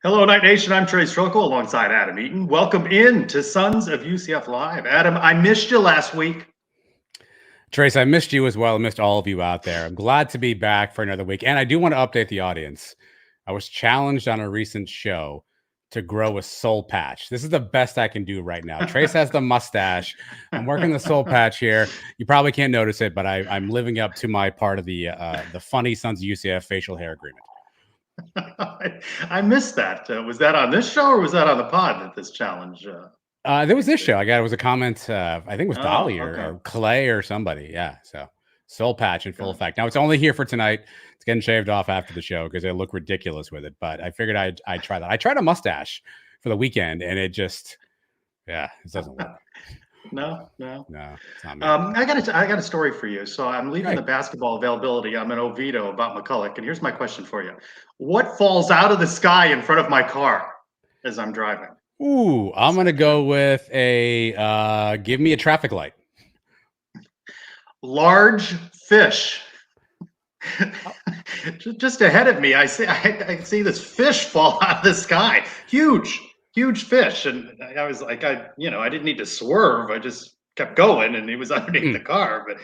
Hello, Night Nation. I'm Trey Struggle alongside Adam Eaton. Welcome in to Sons of UCF Live. Adam, I missed you last week. Trace, I missed you as well. I missed all of you out there. I'm glad to be back for another week. And I do want to update the audience. I was challenged on a recent show to grow a soul patch. This is the best I can do right now. Trace has the mustache. I'm working the soul patch here. You probably can't notice it, but I'm living up to my part of the funny Sons of UCF facial hair agreement. I missed that. Was that on this show or was that on the pod that this challenge? There was this show. It was a comment. I think it was Dolly okay. or Clay or somebody. Yeah. So soul patch in full effect. Now it's only here for tonight. It's getting shaved off after the show because they look ridiculous with it. But I figured I'd try that. I tried a mustache for the weekend and it doesn't work. No, it's not me. I got a story for you. So I'm leaving the basketball availability. I'm in Oviedo about McCulloch, and here's my question for you: what falls out of the sky in front of my car as I'm driving? Ooh, I'm gonna go with a give me a traffic light. Large fish. Just ahead of me, I see this fish fall out of the sky. Huge fish, and I was like, I didn't need to swerve. I just kept going, and he was underneath the car. But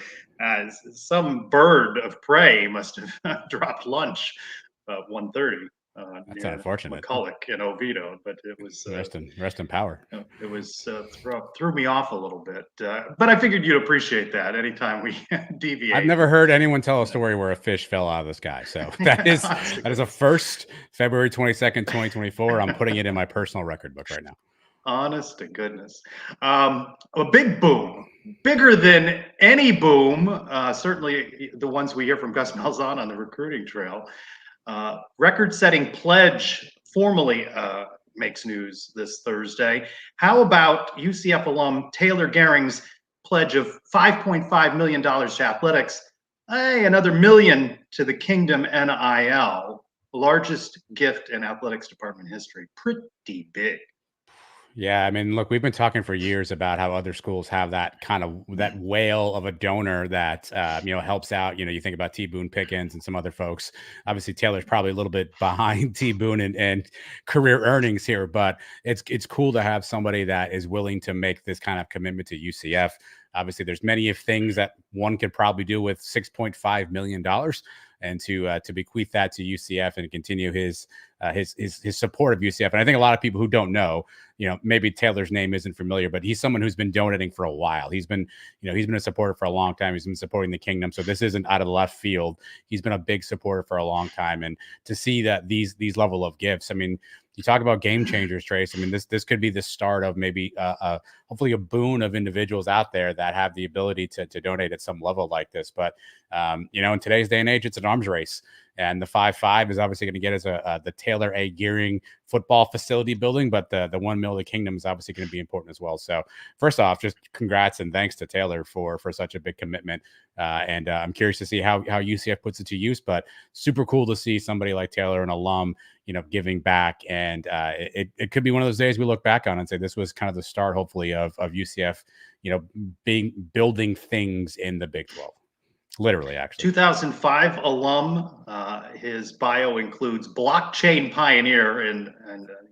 some bird of prey must have dropped lunch about 1:30. That's unfortunate. McCulloch in Oviedo, but it was rest in power. It was threw me off a little bit, but I figured you'd appreciate that anytime we deviate. I've never heard anyone tell a story where a fish fell out of the sky, so that is a first. February 22nd, 2024. I'm putting it in my personal record book right now. Honest to goodness, a big boom. Bigger than any boom, certainly the ones we hear from Gus Malzahn on the recruiting trail. Record-setting pledge formally makes news this Thursday. How about UCF alum Taylor Gehring's pledge of $5.5 million to athletics? Hey, another $1 million to the Kingdom NIL, largest gift in athletics department history. Pretty big. Yeah, I mean, look, we've been talking for years about how other schools have that kind of that whale of a donor that helps out. You think about T. Boone Pickens and some other folks. Obviously, Taylor's probably a little bit behind T. Boone and career earnings here, but it's cool to have somebody that is willing to make this kind of commitment to UCF. Obviously, there's many of things that one could probably do with $6.5 million. And to bequeath that to UCF and continue his support of UCF. And I think a lot of people who don't know, maybe Taylor's name isn't familiar, but he's someone who's been donating for a while. He's been a supporter for a long time. He's been supporting the Kingdom. So this isn't out of the left field. He's been a big supporter for a long time. And to see that these level of gifts, I mean, you talk about game changers, Trace. I mean, this could be the start of maybe hopefully a boon of individuals out there that have the ability to donate at some level like this. But in today's day and age, it's an arms race, and the 5.5 is obviously going to get us the Taylor A. Gehring football facility building, but the $1 million of the Kingdom is obviously going to be important as well. So first off, just congrats and thanks to Taylor for such a big commitment. And I'm curious to see how UCF puts it to use, but super cool to see somebody like Taylor, an alum, giving back. And it could be one of those days we look back on and say this was kind of the start, hopefully, of UCF, building things in the Big 12. Literally, actually. 2005 alum. His bio includes blockchain pioneer, and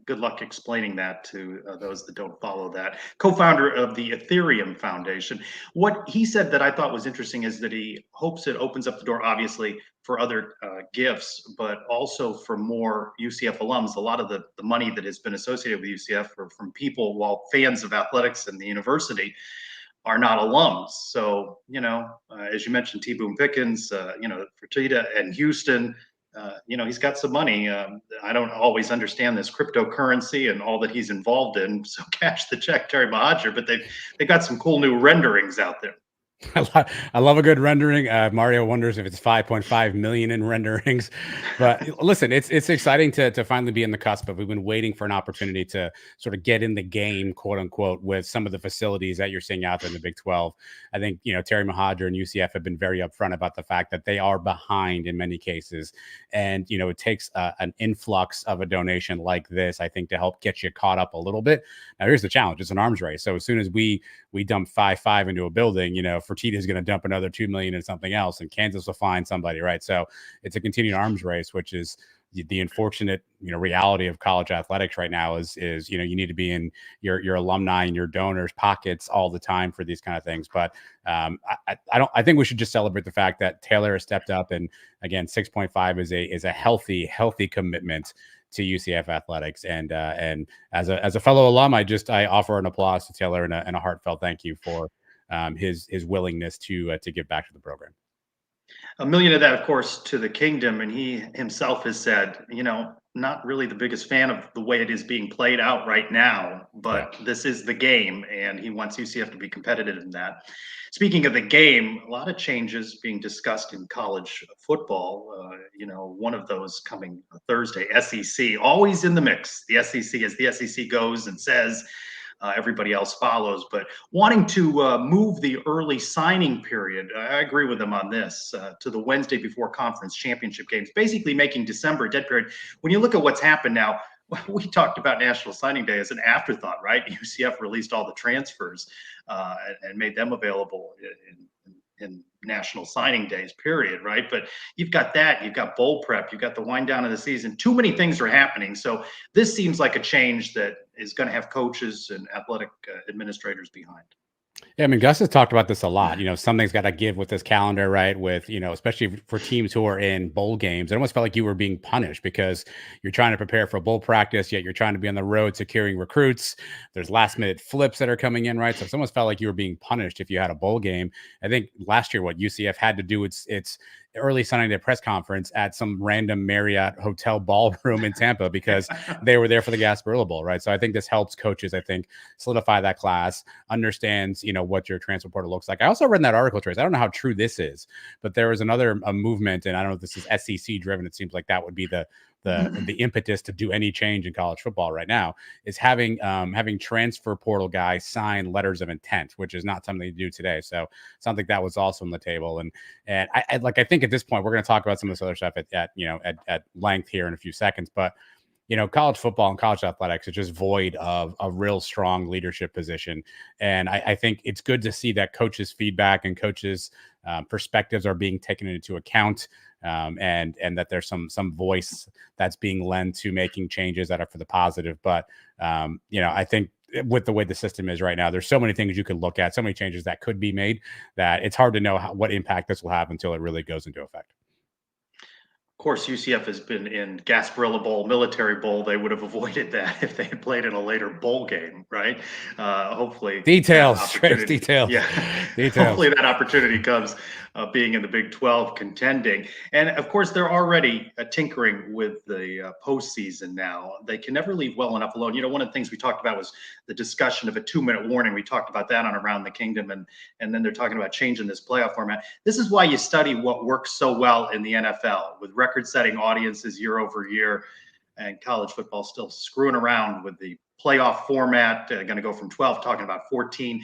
good luck explaining that to those that don't follow that. Co-founder of the Ethereum Foundation. What he said that I thought was interesting is that he hopes it opens up the door, obviously, for other gifts, but also for more UCF alums. A lot of the money that has been associated with UCF from people, while fans of athletics and the university, are not alums. So, as you mentioned, T. Boone Pickens, Fertitta and Houston, he's got some money. I don't always understand this cryptocurrency and all that he's involved in. So cash the check, Terry Mohajir, but they got some cool new renderings out there. I love a good rendering. Mario wonders if it's 5.5 million in renderings, but listen, it's exciting to finally be in the cusp. But we've been waiting for an opportunity to sort of get in the game, quote unquote, with some of the facilities that you're seeing out there in the Big 12. I think Terry Mohajir and UCF have been very upfront about the fact that they are behind in many cases, and it takes an influx of a donation like this, I think, to help get you caught up a little bit. Now, here's the challenge: it's an arms race. So as soon as we dump 5.5 into a building, Fertitta is going to dump another $2 million in something else, and Kansas will find somebody, right? So it's a continued arms race, which is the unfortunate, reality of college athletics right now is you need to be in your alumni and your donors' pockets all the time for these kind of things. But I think we should just celebrate the fact that Taylor has stepped up, and again, 6.5 is a healthy commitment to UCF athletics. And as a fellow alum, I offer an applause to Taylor and a heartfelt thank you for his willingness to give back to the program. A million of that, of course, to the kingdom. And he himself has said, not really the biggest fan of the way it is being played out right now, but this is the game, and he wants UCF to be competitive in that. Speaking of the game, a lot of changes being discussed in college football. One of those coming Thursday, SEC, always in the mix. The SEC, as the SEC goes and says, everybody else follows. But wanting to move the early signing period, I agree with them on this, to the Wednesday before conference championship games, basically making December a dead period. When you look at what's happened now, we talked about National Signing Day as an afterthought, right? UCF released all the transfers and made them available in National Signing Days, period, right? But you've got that, you've got bowl prep, you've got the wind down of the season. Too many things are happening. So this seems like a change that is going to have coaches and athletic administrators behind. Yeah, I mean, Gus has talked about this a lot. Something's got to give with this calendar, right? With, especially for teams who are in bowl games, it almost felt like you were being punished because you're trying to prepare for bowl practice, yet you're trying to be on the road securing recruits. There's last minute flips that are coming in, right? So it's almost felt like you were being punished if you had a bowl game. I think last year, what UCF had to do, its early signing day press conference at some random Marriott hotel ballroom in Tampa because they were there for the Gasparilla Bowl, right? So I think this helps coaches, solidify that class, understands, what your transfer portal looks like. I also read in that article, Trace, I don't know how true this is, but there was a movement, and I don't know if this is SEC driven. It seems like that would be the impetus to do any change in college football right now, is having transfer portal guys sign letters of intent, which is not something you do today. So something that was also on the table. And I think at this point, we're going to talk about some of this other stuff at length here in a few seconds, but college football and college athletics is just void of a real strong leadership position. And I think it's good to see that coaches' feedback and coaches' perspectives are being taken into account, and that there's some voice that's being lent to making changes that are for the positive. But, I think with the way the system is right now, there's so many things you could look at, so many changes that could be made, that it's hard to know what impact this will have until it really goes into effect. Of course, UCF has been in Gasparilla Bowl, Military Bowl. They would have avoided that if they had played in a later bowl game, right? Hopefully, details. Yeah, hopefully that opportunity comes, being in the Big 12 contending. And of course, they're already tinkering with the postseason now. They can never leave well enough alone. One of the things we talked about was the discussion of a 2-minute warning. We talked about that on Around the Kingdom, and then they're talking about changing this playoff format. This is why you study what works so well in the NFL with record-setting audiences year over year, and college football still screwing around with the playoff format, going to go from 12, talking about 14.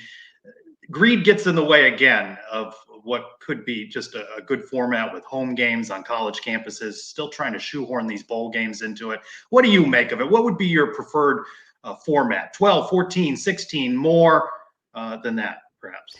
Greed gets in the way again of what could be just a good format with home games on college campuses, still trying to shoehorn these bowl games into it. What do you make of it? What would be your preferred format? 12, 14, 16, more than that, perhaps?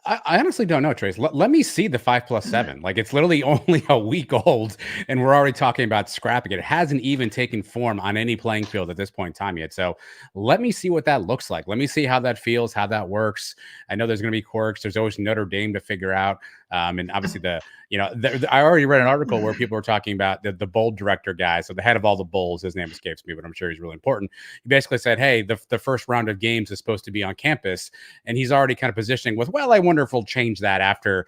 I honestly don't know, Trace. Let me see the 5+7. Like, it's literally only a week old, and we're already talking about scrapping it. It hasn't even taken form on any playing field at this point in time yet. So let me see what that looks like. Let me see how that feels, how that works. I know there's going to be quirks. There's always Notre Dame to figure out. And obviously I already read an article where people were talking about the bowl director guy. So the head of all the bowls, his name escapes me, but I'm sure he's really important. He basically said, hey, the first round of games is supposed to be on campus. And he's already kind of positioning with, well, I wonder if we'll change that after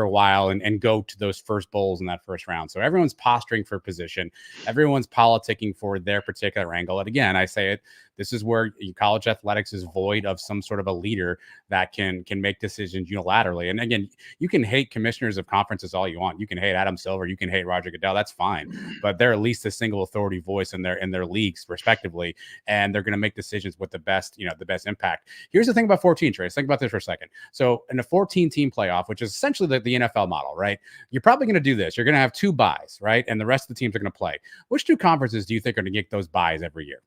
a while and go to those first bowls in that first round. So everyone's posturing for position. Everyone's politicking for their particular angle. And again, I say it, this is where college athletics is void of some sort of a leader that can make decisions unilaterally. And again, you can hate commissioners of conferences all you want. You can hate Adam Silver. You can hate Roger Goodell. That's fine. But they're at least a single authority voice in their leagues, respectively. And they're going to make decisions with the best impact. Here's the thing about 14, Trace. Think about this for a second. So in a 14-team playoff, which is essentially the NFL model, right? You're probably going to do this. You're going to have 2 byes, right? And the rest of the teams are going to play. Which 2 conferences do you think are going to get those byes every year?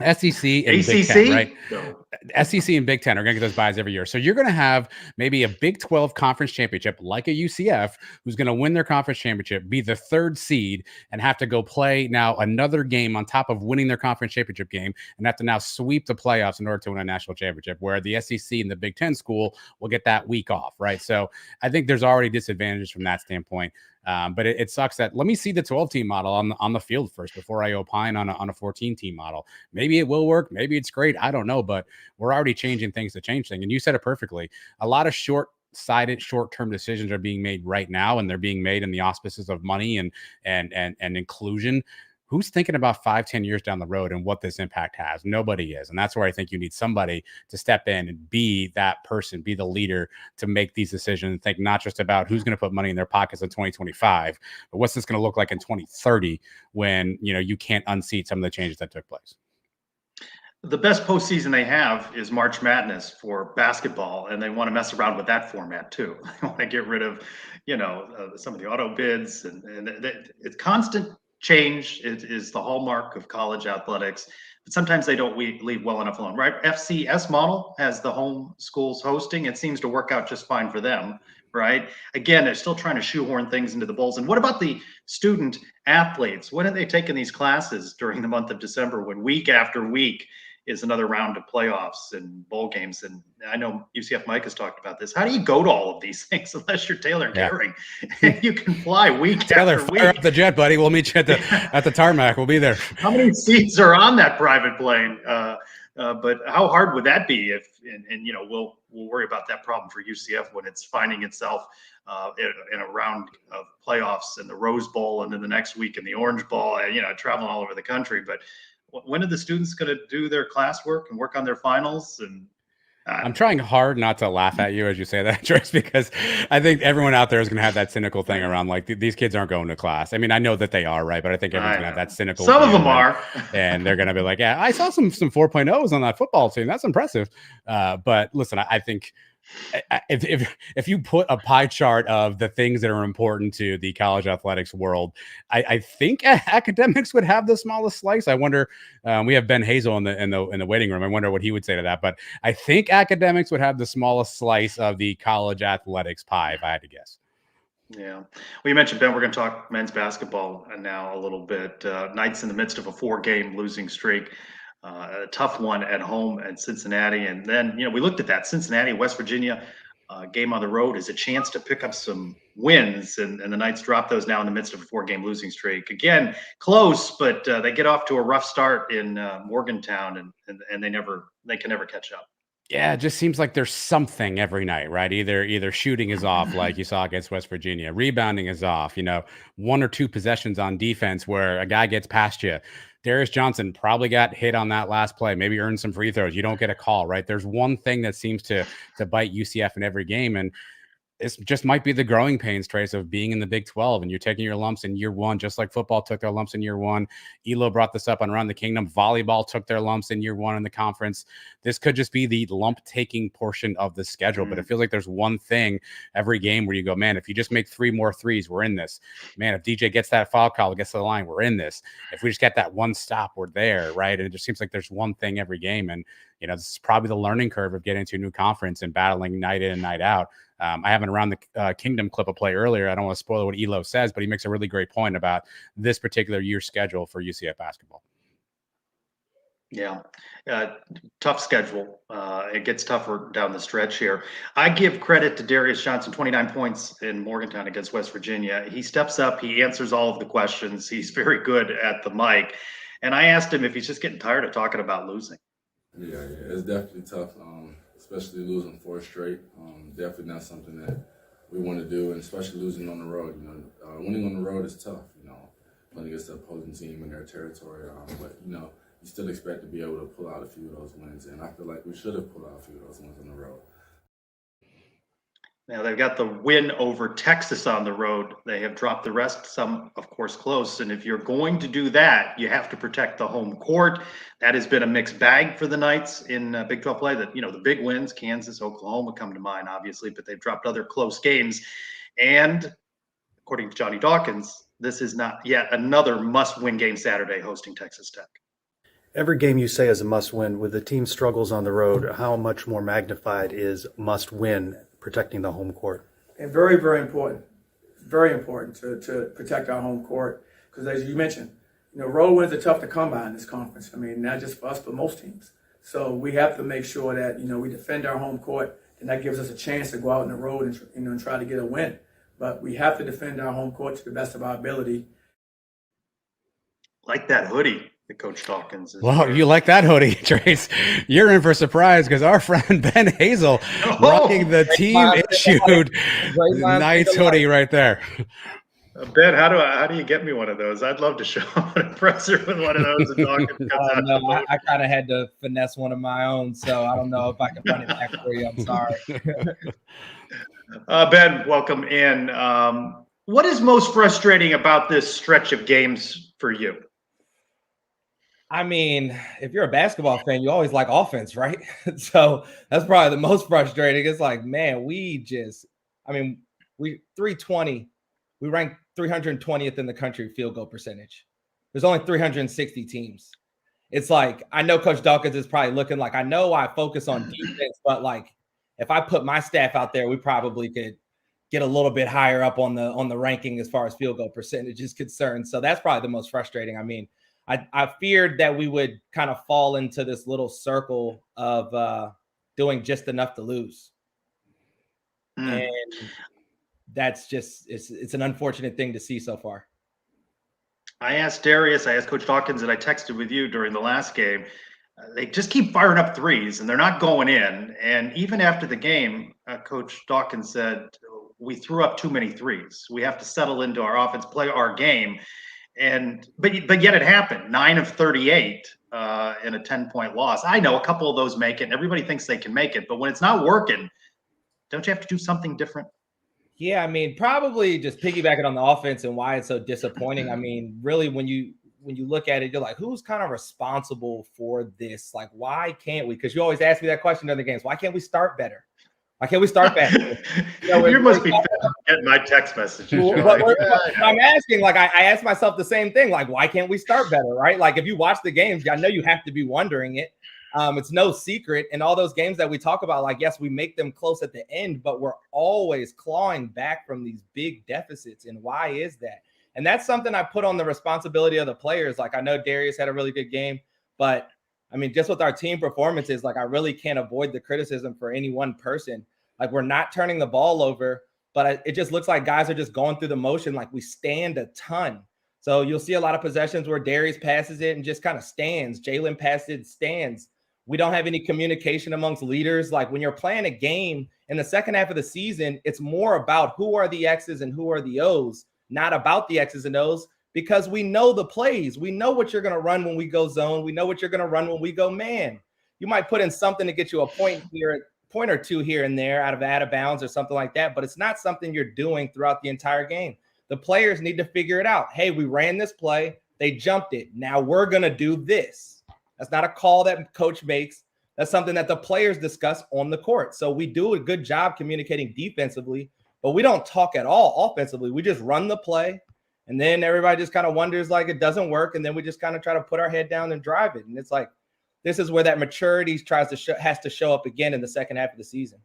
SEC and Big Ten, right? ACC? No. SEC and Big Ten are going to get those buys every year. So you're going to have maybe a Big 12 conference championship like a UCF who's going to win their conference championship, be the third seed, and have to go play now another game on top of winning their conference championship game and have to now sweep the playoffs in order to win a national championship, where the SEC and the Big Ten school will get that week off, right? So I think there's already disadvantages from that standpoint. But it sucks that let me see the 12 team model on the field first before I opine on a 14 team model. Maybe it will work. Maybe it's great. I don't know, but we're already changing things to change things. And you said it perfectly. A lot of short-sighted, short-term decisions are being made right now, and they're being made in the auspices of money and inclusion. Who's thinking about 5-10 years down the road and what this impact has? Nobody is. And that's where I think you need somebody to step in and be that person, be the leader to make these decisions and think not just about who's going to put money in their pockets in 2025, but what's this going to look like in 2030 when, you can't unseat some of the changes that took place. The best postseason they have is March Madness for basketball, and they want to mess around with that format too. They want to get rid of, some of the auto bids, and it's constant change. It is the hallmark of college athletics. But sometimes they don't leave well enough alone, right? FCS model has the home schools hosting. It seems to work out just fine for them, right? Again, they're still trying to shoehorn things into the bowls. And what about the student athletes? When are they taking these classes during the month of December when week after week is another round of playoffs and bowl games? And I know UCF Mike has talked about this. How do you go to all of these things unless you're Taylor Gehring? You can fly week Taylor, after fire week. up the jet, buddy. We'll meet you at the tarmac. We'll be there. How many seats are on that private plane? But how hard would that be if, we'll worry about that problem for UCF when it's finding itself in a round of playoffs in the Rose Bowl and then the next week in the Orange Bowl, and, traveling all over the country. But when are the students going to do their classwork and work on their finals? And I'm trying hard not to laugh at you as you say that, Trace, because I think everyone out there is going to have that cynical thing around like these kids aren't going to class. I mean, I know that they are, right? But I think everyone's going to have that cynical. Some of them are, and they're going to be like, "Yeah, I saw some 4.0s on that football team. That's impressive." But listen, I think if you put a pie chart of the things that are important to the college athletics world, I think academics would have the smallest slice. I wonder. We have Ben Hazel in the waiting room. I wonder what he would say to that. But I think academics would have the smallest slice of the college athletics pie, if I had to guess. Yeah. Well, you mentioned, Ben, we're going to talk men's basketball now a little bit. Knights in the midst of a 4-game losing streak. A tough one at home at Cincinnati. And then, we looked at that Cincinnati, West Virginia game on the road as a chance to pick up some wins. And the Knights drop those now in the midst of a 4-game losing streak. Again, close, but they get off to a rough start in Morgantown, and they can never catch up. Yeah, it just seems like there's something every night, right? Either shooting is off, like you saw against West Virginia, rebounding is off, 1 or 2 possessions on defense where a guy gets past you. Darius Johnson probably got hit on that last play, maybe earned some free throws. You don't get a call, right? There's one thing that seems to bite UCF in every game, and this just might be the growing pains, Trace, of being in the Big 12, and you're taking your lumps in year one, just like football took their lumps in year one. Elo brought this up on Around the Kingdom. Volleyball took their lumps in year one in the conference. This could just be the lump-taking portion of the schedule, but it feels like there's one thing every game where you go, man, if you just make 3 more threes, we're in this. Man, if DJ gets that foul call, gets to the line, we're in this. If we just get that one stop, we're there, right? And it just seems like there's one thing every game, and this is probably the learning curve of getting to a new conference and battling night in and night out. I have an Around the Kingdom clip of play earlier. I don't want to spoil what Elo says, but he makes a really great point about this particular year's schedule for UCF basketball. Yeah, tough schedule. It gets tougher down the stretch here. I give credit to Darius Johnson, 29 points in Morgantown against West Virginia. He steps up. He answers all of the questions. He's very good at the mic. And I asked him if he's just getting tired of talking about losing. Yeah, it's definitely tough, especially losing 4 straight. Definitely not something that we want to do, and especially losing on the road. Winning on the road is tough, playing against the opposing team in their territory. But, you still expect to be able to pull out a few of those wins, and I feel like we should have pulled out a few of those wins on the road. Now they've got the win over Texas on the road. They have dropped the rest, some of course close. And if you're going to do that, you have to protect the home court. That has been a mixed bag for the Knights in Big 12 play. That the big wins, Kansas, Oklahoma come to mind, obviously, but they've dropped other close games. And according to Johnny Dawkins, this is not yet another must-win game Saturday hosting Texas Tech. Every game you say is a must-win. With the team struggles on the road, how much more magnified is must-win protecting the home court? And very, very important. Very important to protect our home court. Because as you mentioned, road wins are tough to come by in this conference. I mean, not just for us, but most teams. So we have to make sure that, we defend our home court, and that gives us a chance to go out on the road and try to get a win. But we have to defend our home court to the best of our ability. Like that hoodie that Coach Dawkins is Well, wearing. you like that hoodie, Trace. You're in for a surprise because our friend Ben Hazel rocking the team-issued Knights hoodie right there. Ben, how do you get me one of those? I'd love to show up at a presser with one of those. And Dawkins comes out. No, I kind of had to finesse one of my own, so I don't know if I can find it back for you. I'm sorry. Ben, welcome in. What is most frustrating about this stretch of games for you? I mean, if you're a basketball fan, you always like offense, right? So that's probably the most frustrating. It's like, man, we 320. We ranked 320th in the country field goal percentage. There's only 360 teams. It's like, I know Coach Dawkins is probably looking like, I know I focus on defense, but like, if I put my staff out there, we probably could get a little bit higher up on the ranking as far as field goal percentage is concerned. So that's probably the most frustrating. I mean, I feared that we would kind of fall into this little circle of doing just enough to lose. And that's just, it's an unfortunate thing to see so far. I asked Darius, I asked Coach Dawkins, and I texted with you during the last game. They just keep firing up threes, and they're not going in. And even after the game, Coach Dawkins said, we threw up too many threes. We have to settle into our offense, play our game. But yet it happened. 9 of 38 in a 10-point loss. I know a couple of those make it, and everybody thinks they can make it. But when it's not working, don't you have to do something different? Yeah, I mean, probably just piggybacking on the offense and why it's so disappointing. I mean, really, when you look at it, you're like, who's kind of responsible for this? Like, why can't we? Because you always ask me that question during the games. Why can't we start better? Why can't we start better? You must be getting my text messages. I'm asking, like, I ask myself the same thing. Like, why can't we start better, right? Like, if you watch the games, I know you have to be wondering it. It's no secret. And all those games that we talk about, like, yes, we make them close at the end, but we're always clawing back from these big deficits. And why is that? And that's something I put on the responsibility of the players. Like, I know Darius had a really good game, but I mean, just with our team performances, like, I really can't avoid the criticism for any one person. Like, we're not turning the ball over, but it just looks like guys are just going through the motion. Like, we stand a ton. So you'll see a lot of possessions where Darius passes it and just kind of stands. Jalen passes it, stands. We don't have any communication amongst leaders. Like, when you're playing a game in the second half of the season, it's more about who are the X's and who are the O's, not about the X's and O's, because we know the plays. We know what you're going to run when we go zone. We know what you're going to run when we go man. You might put in something to get you a point or two here and there out of bounds or something like that, but it's not something you're doing throughout the entire game. The players need to figure it out. Hey, we ran this play. They jumped it. Now we're going to do this. That's not a call that coach makes. That's something that the players discuss on the court. So we do a good job communicating defensively, but we don't talk at all offensively. We just run the play, and then everybody just kind of wonders, like, it doesn't work, and then we just kind of try to put our head down and drive it. And it's like, this is where that maturity has to show up again in the second half of the season.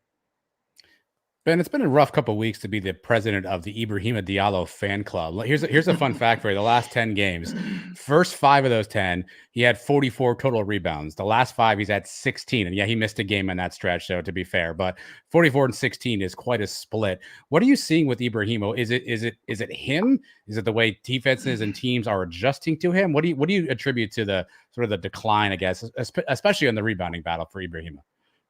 Ben, it's been a rough couple of weeks to be the president of the Ibrahima Diallo fan club. Here's a fun fact for you. The last 10 games, first 5 of those 10, he had 44 total rebounds. The last 5, he's had 16. And yeah, he missed a game in that stretch, so to be fair, but 44 and 16 is quite a split. What are you seeing with Ibrahimo? Is it him? Is it the way defenses and teams are adjusting to him? What do you attribute to the sort of the decline, I guess, especially in the rebounding battle for Ibrahima?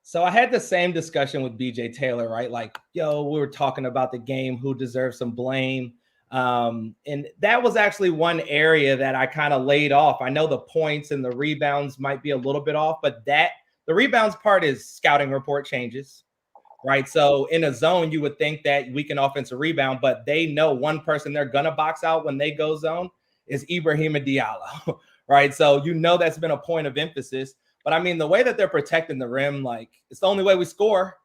So I had the same discussion with BJ Taylor, right? Like, we were talking about the game, who deserves some blame. And that was actually one area that I kind of laid off. I know the points and the rebounds might be a little bit off, but the rebounds part is scouting report changes, right? So in a zone, you would think that we can offensive rebound, but they know one person they're going to box out when they go zone is Ibrahima Diallo, right? So that's been a point of emphasis. But I mean, the way that they're protecting the rim, like, it's the only way we score.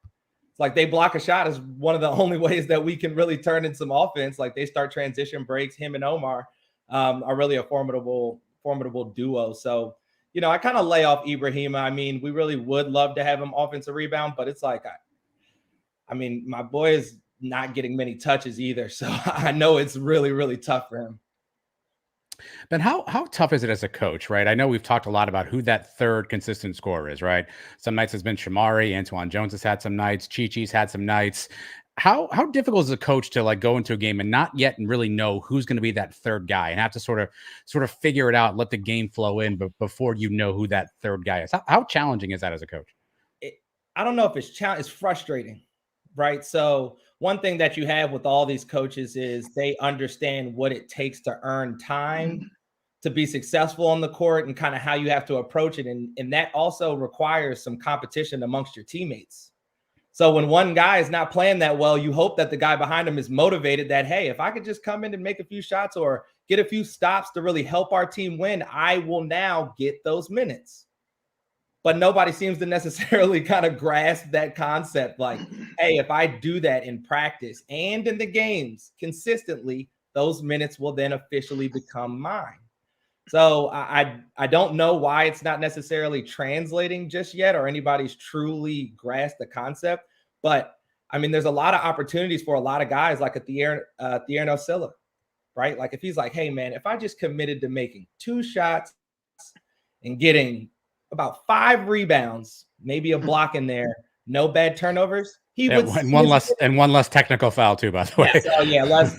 It's like they block a shot is one of the only ways that we can really turn in some offense. Like, they start transition breaks. Him and Omar are really a formidable duo. So, I kind of lay off Ibrahima. I mean, we really would love to have him offensive rebound, but it's like, I mean, my boy is not getting many touches either. So I know it's really, really tough for him. But how tough is it as a coach, right? I know we've talked a lot about who that third consistent scorer is, right? Some nights has been Shamari, Antoine Jones has had some nights, Chi-Chi's had some nights. How difficult is a coach to like go into a game and not yet and really know who's going to be that third guy and have to sort of figure it out, let the game flow in, but before you know who that third guy is? How challenging is that as a coach? I don't know if it's frustrating, right? So one thing that you have with all these coaches is they understand what it takes to earn time to be successful on the court and kind of how you have to approach it. And that also requires some competition amongst your teammates. So when one guy is not playing that well, you hope that the guy behind him is motivated that, hey, if I could just come in and make a few shots or get a few stops to really help our team win, I will now get those minutes. But nobody seems to necessarily kind of grasp that concept. Like, hey, if I do that in practice and in the games consistently, those minutes will then officially become mine. So I don't know why it's not necessarily translating just yet or anybody's truly grasped the concept. But I mean, there's a lot of opportunities for a lot of guys like a Thierno Silla, right? Like if he's like, hey, man, if I just committed to making 2 shots and getting about 5 rebounds, maybe a block in there, no bad turnovers, he would. And one less technical foul too, by the way. Yes, less,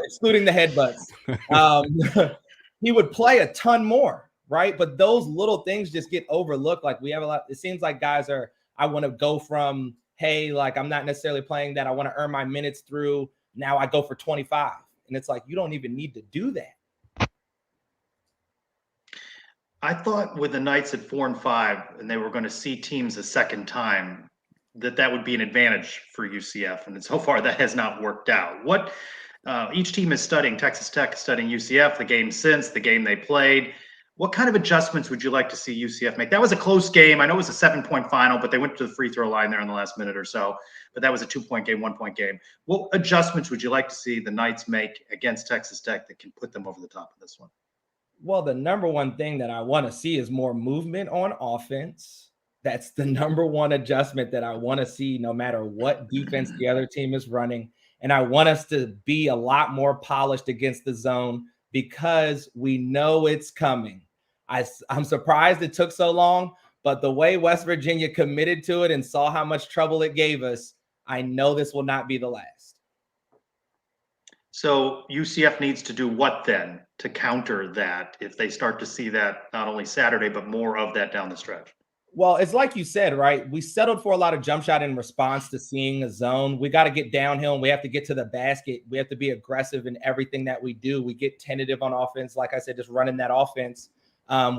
excluding the headbutts. He would play a ton more, right? But those little things just get overlooked. Like we have a lot. It seems like guys I want to go from, hey, like I'm not necessarily playing that. I want to earn my minutes through. Now I go for 25, and it's like you don't even need to do that. I thought with the Knights at 4 and 5, and they were going to see teams a second time, that would be an advantage for UCF, and so far that has not worked out. What each team is studying, Texas Tech is studying UCF, the game since, the game they played. What kind of adjustments would you like to see UCF make? That was a close game. I know it was a 7-point final, but they went to the free throw line there in the last minute or so. But that was a 2-point game, 1-point game. What adjustments would you like to see the Knights make against Texas Tech that can put them over the top of this one? Well, the number one thing that I want to see is more movement on offense. That's the number one adjustment that I want to see no matter what defense the other team is running. And I want us to be a lot more polished against the zone because we know it's coming. I'm surprised it took so long, but the way West Virginia committed to it and saw how much trouble it gave us, I know this will not be the last. So UCF needs to do what then to counter that if they start to see that not only Saturday, but more of that down the stretch? Well, it's like you said, right? We settled for a lot of jump shot in response to seeing a zone. We got to get downhill and we have to get to the basket. We have to be aggressive in everything that we do. We get tentative on offense. Like I said, just running that offense.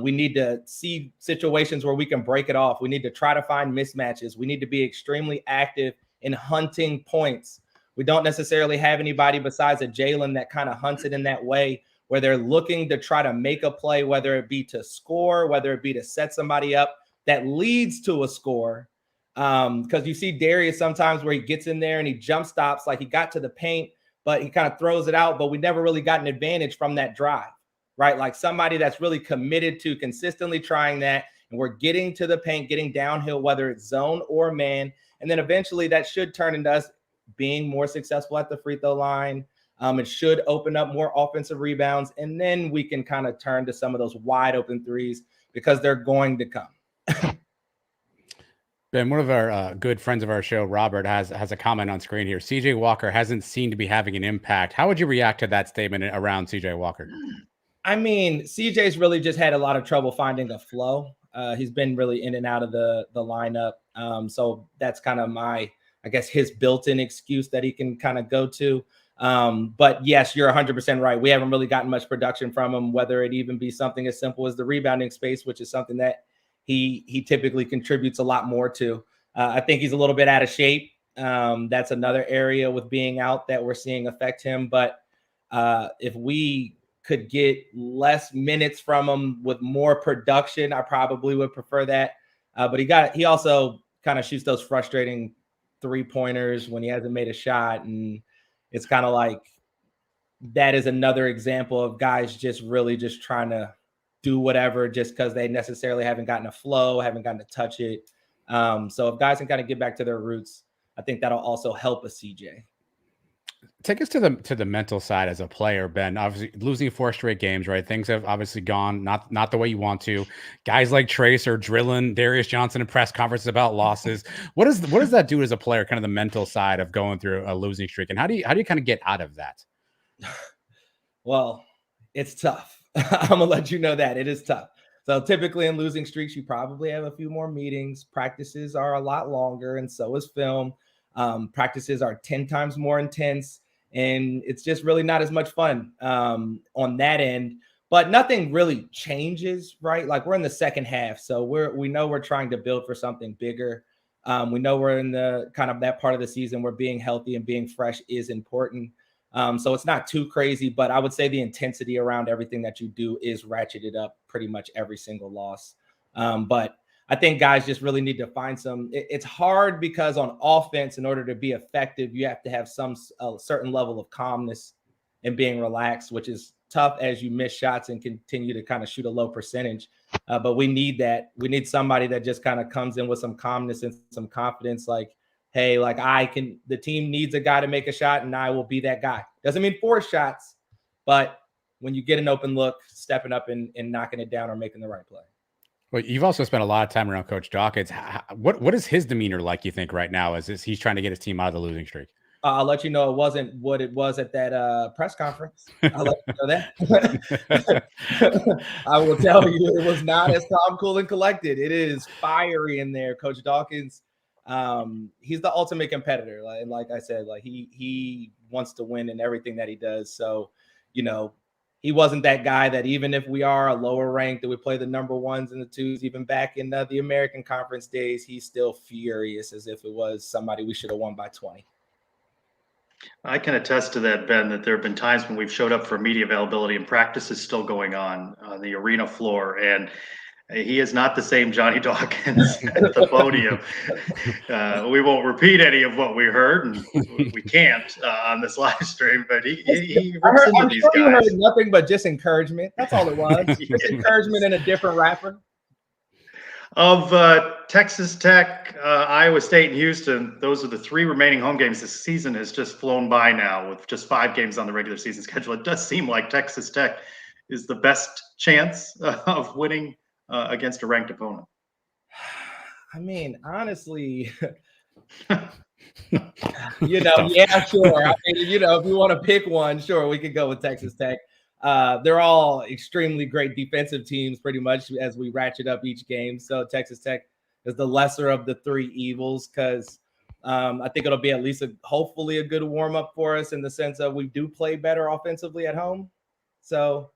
We need to see situations where we can break it off. We need to try to find mismatches. We need to be extremely active in hunting points. We don't necessarily have anybody besides a Jalen that kind of hunts it in that way where they're looking to try to make a play, whether it be to score, whether it be to set somebody up that leads to a score. Because you see Darius sometimes where he gets in there and he jump stops, like he got to the paint, but he kind of throws it out. But we never really got an advantage from that drive, right? Like somebody that's really committed to consistently trying that. And we're getting to the paint, getting downhill, whether it's zone or man. And then eventually that should turn into us being more successful at the free throw line. It should open up more offensive rebounds. And then we can kind of turn to some of those wide open threes because they're going to come. Ben, one of our good friends of our show, Robert, has a comment on screen here. CJ Walker hasn't seemed to be having an impact. How would you react to that statement around CJ Walker? I mean, CJ's really just had a lot of trouble finding a flow. He's been really in and out of the lineup. So that's kind of his built-in excuse that he can kind of go to. But yes, you're 100% right. We haven't really gotten much production from him, whether it even be something as simple as the rebounding space, which is something that he typically contributes a lot more to. I think he's a little bit out of shape. That's another area with being out that we're seeing affect him. But if we could get less minutes from him with more production, I probably would prefer that. But he also kind of shoots those frustrating 3-pointers when he hasn't made a shot. And it's kind of like that is another example of guys just really just trying to do whatever just because they necessarily haven't gotten a flow, haven't gotten to touch it. So if guys can kind of get back to their roots, I think that'll also help a CJ. Take us to the mental side as a player, Ben. Obviously, losing 4 straight games, right? Things have obviously gone not the way you want to. Guys like Trace are drilling Darius Johnson in press conferences about losses. What does that do as a player? Kind of the mental side of going through a losing streak, and how do you kind of get out of that? Well, it's tough. I'm gonna let you know that it is tough. So typically in losing streaks, you probably have a few more meetings. Practices are a lot longer, and so is film. Practices are 10 times more intense, and it's just really not as much fun on that end. But nothing really changes, right? Like we're in the second half, so we know we're trying to build for something bigger. We know we're in the kind of that part of the season where being healthy and being fresh is important. So it's not too crazy, but I would say the intensity around everything that you do is ratcheted up pretty much every single loss. But I think guys just really need to find it's hard because on offense, in order to be effective, you have to have a certain level of calmness and being relaxed, which is tough as you miss shots and continue to kind of shoot a low percentage. But we need that. We need somebody that just kind of comes in with some calmness and some confidence, like, hey, like the team needs a guy to make a shot and I will be that guy. Doesn't mean 4 shots, but when you get an open look, stepping up and knocking it down or making the right play. Well, you've also spent a lot of time around Coach Dawkins. What is his demeanor like, you think, right now as he's trying to get his team out of the losing streak? I'll let you know it wasn't what it was at that press conference. I'll let you know that. I will tell you it was not as calm, cool, and collected. It is fiery in there. Coach Dawkins, he's the ultimate competitor. Like I said, like he wants to win in everything that he does. So, he wasn't that guy that even if we are a lower rank, that we play the number 1s and the 2s, even back in the American Conference days, he's still furious as if it was somebody we should have won by 20. I can attest to that, Ben, that there have been times when we've showed up for media availability and practice is still going on the arena floor, and he is not the same Johnny Dawkins at the podium. We won't repeat any of what we heard, and we can't on this live stream, but he rips into these guys. You heard nothing but just encouragement. That's all it was. Just encouragement in a different rapper. Of Texas Tech, Iowa State, and Houston, those are the 3 remaining home games. This season has just flown by now with just 5 games on the regular season schedule. It does seem like Texas Tech is the best chance of winning against a ranked opponent. I mean, honestly, yeah, sure. I mean, if you want to pick one, sure, we could go with Texas Tech. They're all extremely great defensive teams pretty much as we ratchet up each game. So Texas Tech is the lesser of the 3 evils because I think it'll be at least hopefully a good warm-up for us in the sense of we do play better offensively at home. So,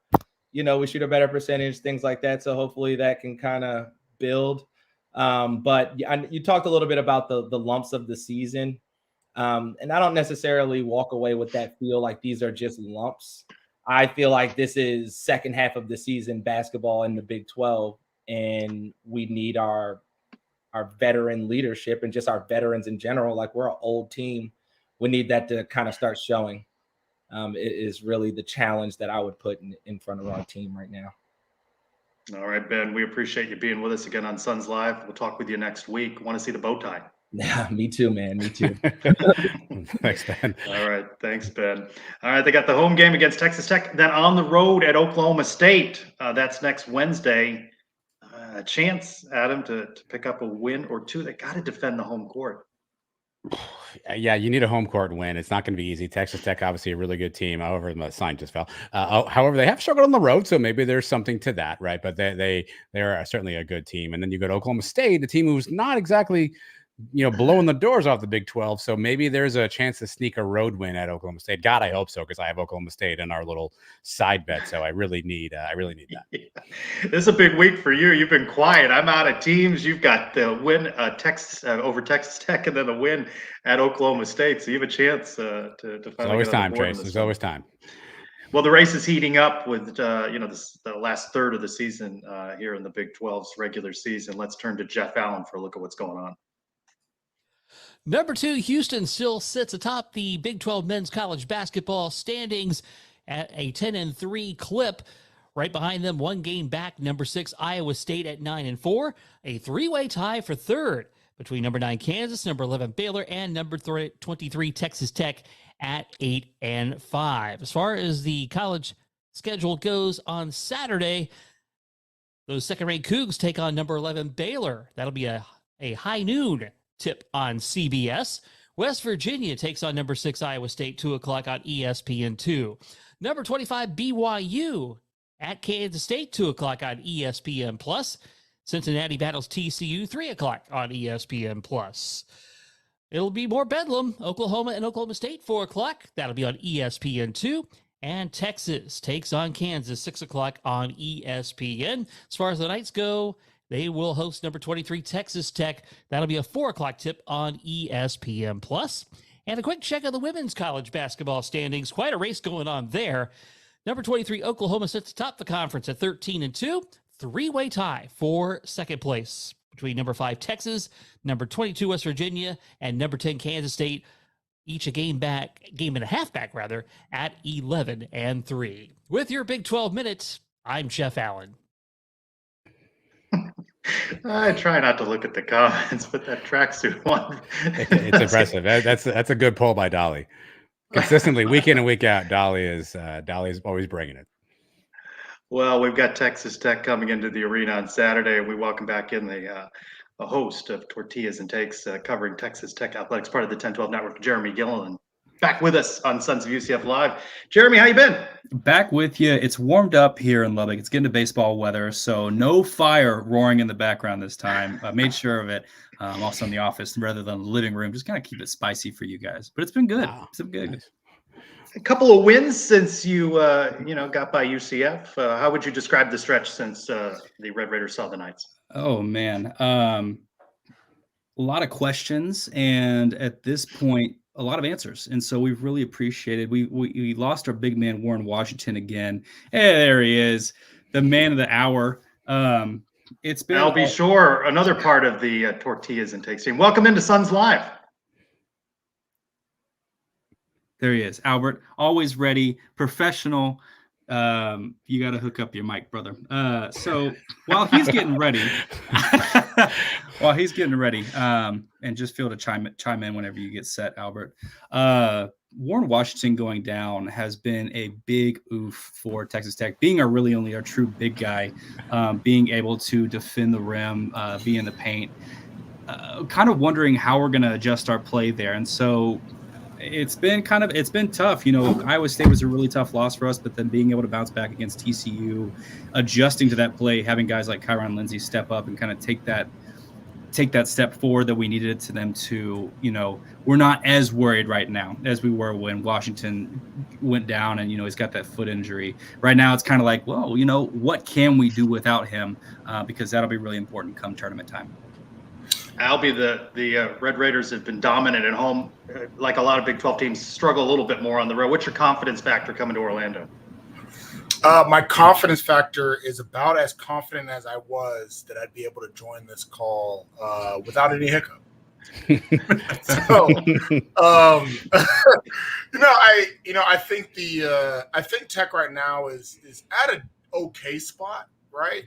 we shoot a better percentage, things like that. So hopefully that can kind of build. But you talked a little bit about the lumps of the season. And I don't necessarily walk away with that feel like these are just lumps. I feel like this is second half of the season basketball in the Big 12, and we need our veteran leadership and just our veterans in general. Like we're an old team. We need that to kind of start showing. It is really the challenge that I would put in front of our team right now. All right, Ben, we appreciate you being with us again on Suns Live. We'll talk with you next week. Want to see the bow tie? Yeah, me too, man. Me too. Thanks, Ben. All right. Thanks, Ben. All right. They got the home game against Texas Tech, then on the road at Oklahoma State. That's next Wednesday. A chance, Adam, to pick up a win or 2. They got to defend the home court. Yeah, you need a home court win. It's not going to be easy. Texas Tech, obviously a really good team. However, the sign just fell. However, they have struggled on the road, so maybe there's something to that, right? But they are certainly a good team. And then you go to Oklahoma State, a team who's not exactly blowing the doors off the Big 12. So maybe there's a chance to sneak a road win at Oklahoma State. God, I hope so, because I have Oklahoma State in our little side bet. So I really need that. Yeah. This is a big week for you. You've been quiet. I'm out of teams. You've got the win over Texas Tech and then the win at Oklahoma State. So you have a chance to finally. There's always time, Trace. There's always time. Well, the race is heating up with the last third of the season here in the Big 12's regular season. Let's turn to Jeff Allen for a look at what's going on. Number 2, Houston still sits atop the Big 12 men's college basketball standings at a 10-3 clip. Right behind them, one game back, number 6 Iowa State at 9-4. A three-way tie for third between number 9 Kansas, number 11 Baylor, and number 23 Texas Tech at 8-5. As far as the college schedule goes on Saturday, those second-ranked Cougs take on number 11 Baylor. That'll be a high noon tip on CBS. West Virginia takes on number 6 Iowa State, 2 o'clock on ESPN2. Number 25 BYU at Kansas State, 2 o'clock on ESPN+. Cincinnati battles TCU, 3 o'clock on ESPN+. It'll be more bedlam. Oklahoma and Oklahoma State, 4 o'clock. That'll be on ESPN2. And Texas takes on Kansas, 6 o'clock on ESPN. As far as the Knights go, they will host number 23 Texas Tech. That'll be a 4 o'clock tip on ESPN+. And a quick check of the women's college basketball standings. Quite a race going on there. Number 23 Oklahoma sits atop the conference at 13-2. Three-way tie for second place between number 5 Texas, number 22 West Virginia, and number 10 Kansas State. Each a game and a half back, at 11-3. With your Big 12 minutes, I'm Jeff Allen. I try not to look at the comments, but that tracksuit one. It's impressive. That's a good pull by Dolly. Consistently, week in and week out, Dolly is always bringing it. Well, we've got Texas Tech coming into the arena on Saturday, and we welcome back in a host of Tortillas and Takes covering Texas Tech athletics, part of the 10-12 network, Jeremy Gilliland. Back with us on Sons of UCF Live. Jeremy, how you been? Back with you. It's warmed up here in Lubbock. It's getting to baseball weather, so no fire roaring in the background this time. I made sure of it. Also in the office rather than the living room. Just kind of keep it spicy for you guys. But it's been good. Wow. It's been good. Nice. A couple of wins since you got by UCF. How would you describe the stretch since the Red Raiders saw the Knights? Oh, man. A lot of questions, and at this point, a lot of answers. And so we've really appreciated. We lost our big man, Warren Washington, again. Hey, there he is, the man of the hour. It's been. I'll be sure another part of the Tortillas and Takes team. Welcome into Sons Live. There he is, Albert. Always ready, professional. You got to hook up your mic, brother. So while he's getting ready, and just feel to chime in whenever you get set, Albert. Warren Washington going down has been a big oof for Texas Tech, being our true big guy, being able to defend the rim, be in the paint, kind of wondering how we're going to adjust our play there. And so it's been tough. Iowa State was a really tough loss for us, but then being able to bounce back against TCU, adjusting to that play, having guys like Kyron Lindsey step up and kind of take that step forward that we needed to them to, we're not as worried right now as we were when Washington went down and, he's got that foot injury. Right now it's kind of like, well, what can we do without him? Because that'll be really important come tournament time. Albie, the Red Raiders have been dominant at home. Like a lot of Big 12 teams, struggle a little bit more on the road. What's your confidence factor coming to Orlando? My confidence factor is about as confident as I was that I'd be able to join this call without any hiccup. So, I think Tech right now is at an okay spot, right?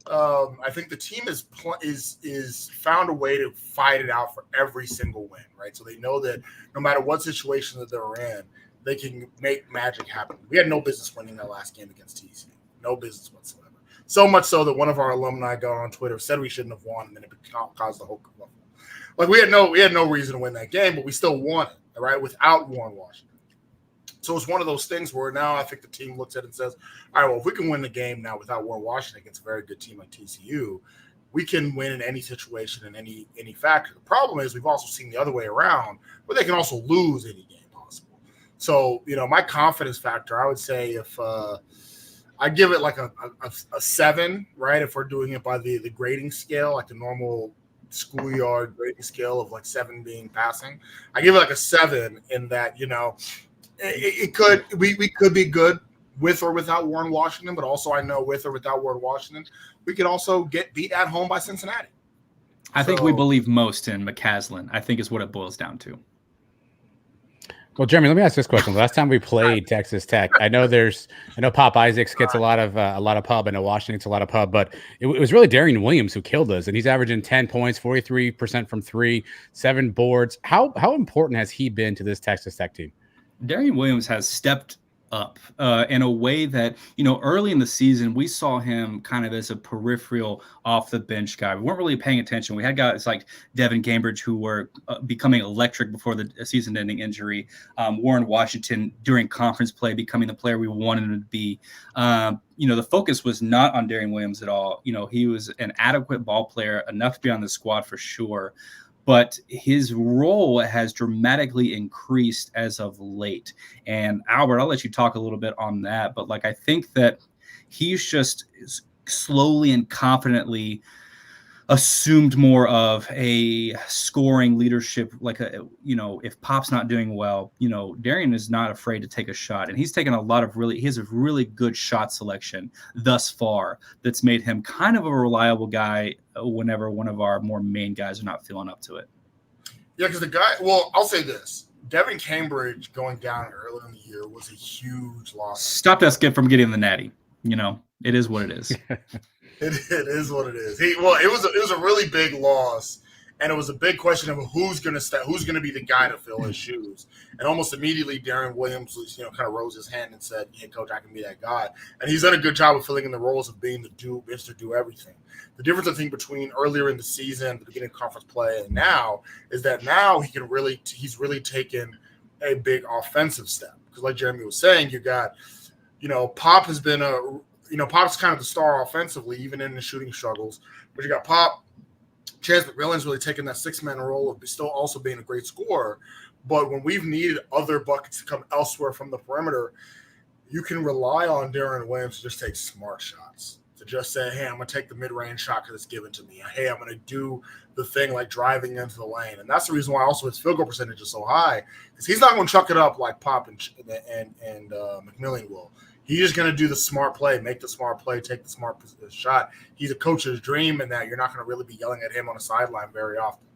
I think the team is found a way to fight it out for every single win, right? So they know that no matter what situation that they're in, they can make magic happen. We had no business winning that last game against TCU, no business whatsoever. So much so that one of our alumni got on Twitter, said we shouldn't have won, and then it caused the whole kerfuffle. Like we had no reason to win that game, but we still won it, right? Without Warren Washington. So it's one of those things where now I think the team looks at it and says, all right, well, if we can win the game now without Warren Washington against a very good team like TCU, we can win in any situation and any factor. The problem is we've also seen the other way around where they can also lose any game possible. So, my confidence factor, I would say if I give it like a 7, right? If we're doing it by the grading scale, like the normal schoolyard grading scale of like 7 being passing, I give it like a 7 in that, we could be good with or without Warren Washington, but also I know with or without Warren Washington, we could also get beat at home by Cincinnati. I think we believe most in McCaslin, I think is what it boils down to. Well, Jeremy, let me ask this question. The last time we played Texas Tech, I know Pop Isaacs gets a lot of pub. I know Washington gets a lot of pub, but it was really Darian Williams who killed us, and he's averaging 10 points, 43% from three, 7 boards. How important has he been to this Texas Tech team? Darian Williams has stepped up in a way that, early in the season, we saw him kind of as a peripheral off the bench guy. We weren't really paying attention. We had guys like Devin Cambridge who were becoming electric before the season ending injury. Warren Washington during conference play becoming the player we wanted him to be. The focus was not on Darian Williams at all. He was an adequate ball player, enough to be on the squad for sure. But his role has dramatically increased as of late. And Albert, I'll let you talk a little bit on that. But I think that he's just slowly and confidently assumed more of a scoring leadership. If Pop's not doing well, Darian is not afraid to take a shot. And he's taken he has a really good shot selection thus far that's made him kind of a reliable guy whenever one of our more main guys are not feeling up to it. Yeah, because I'll say this. Devin Cambridge going down early in the year was a huge loss. Stopped us from getting the natty. It is what it is. It is what it is. It was a really big loss, and it was a big question of who's going to be the guy to fill his shoes. And almost immediately, Darian Williams kind of rose his hand and said, "Hey, coach, I can be that guy." And he's done a good job of filling in the roles of being Mr. Do Everything. The difference, I think, between earlier in the season, the beginning of conference play, and now is that now he's really taken a big offensive step. Because like Jeremy was saying, you got, Pop has been Pop's kind of the star offensively, even in the shooting struggles. But you got Pop. Chance McMillan's really taken that 6-man role of still also being a great scorer. But when we've needed other buckets to come elsewhere from the perimeter, you can rely on Darian Williams to just take smart shots. To just say, hey, I'm going to take the mid-range shot because it's given to me. Hey, I'm going to do the thing like driving into the lane. And that's the reason why also his field goal percentage is so high, because he's not going to chuck it up like Pop and McMillan will. He's just going to do the smart play, make the smart play, take the smart shot. He's a coach's dream in that you're not going to really be yelling at him on the sideline very often.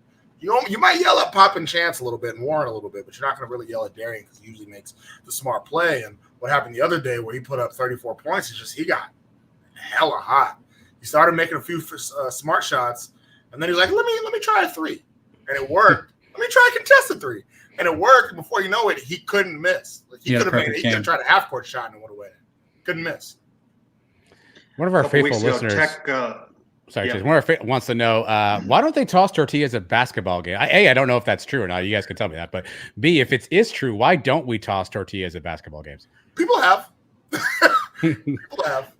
You might yell at Pop and Chance a little bit and Warren a little bit, but you're not going to really yell at Darian because he usually makes the smart play. And what happened the other day where he put up 34 points is just he got hella hot. He started making a few smart shots, and then he's like, let me try a 3. And it worked. Let me try a contested 3. And it worked. Before you know it, he couldn't miss. He could have tried a half-court shot and it would have went in. Couldn't miss. One of our faithful listeners wants to know, why don't they toss tortillas at basketball game? I don't know if that's true or not. You guys can tell me that. But B, if it is true, why don't we toss tortillas at basketball games? People have. People have,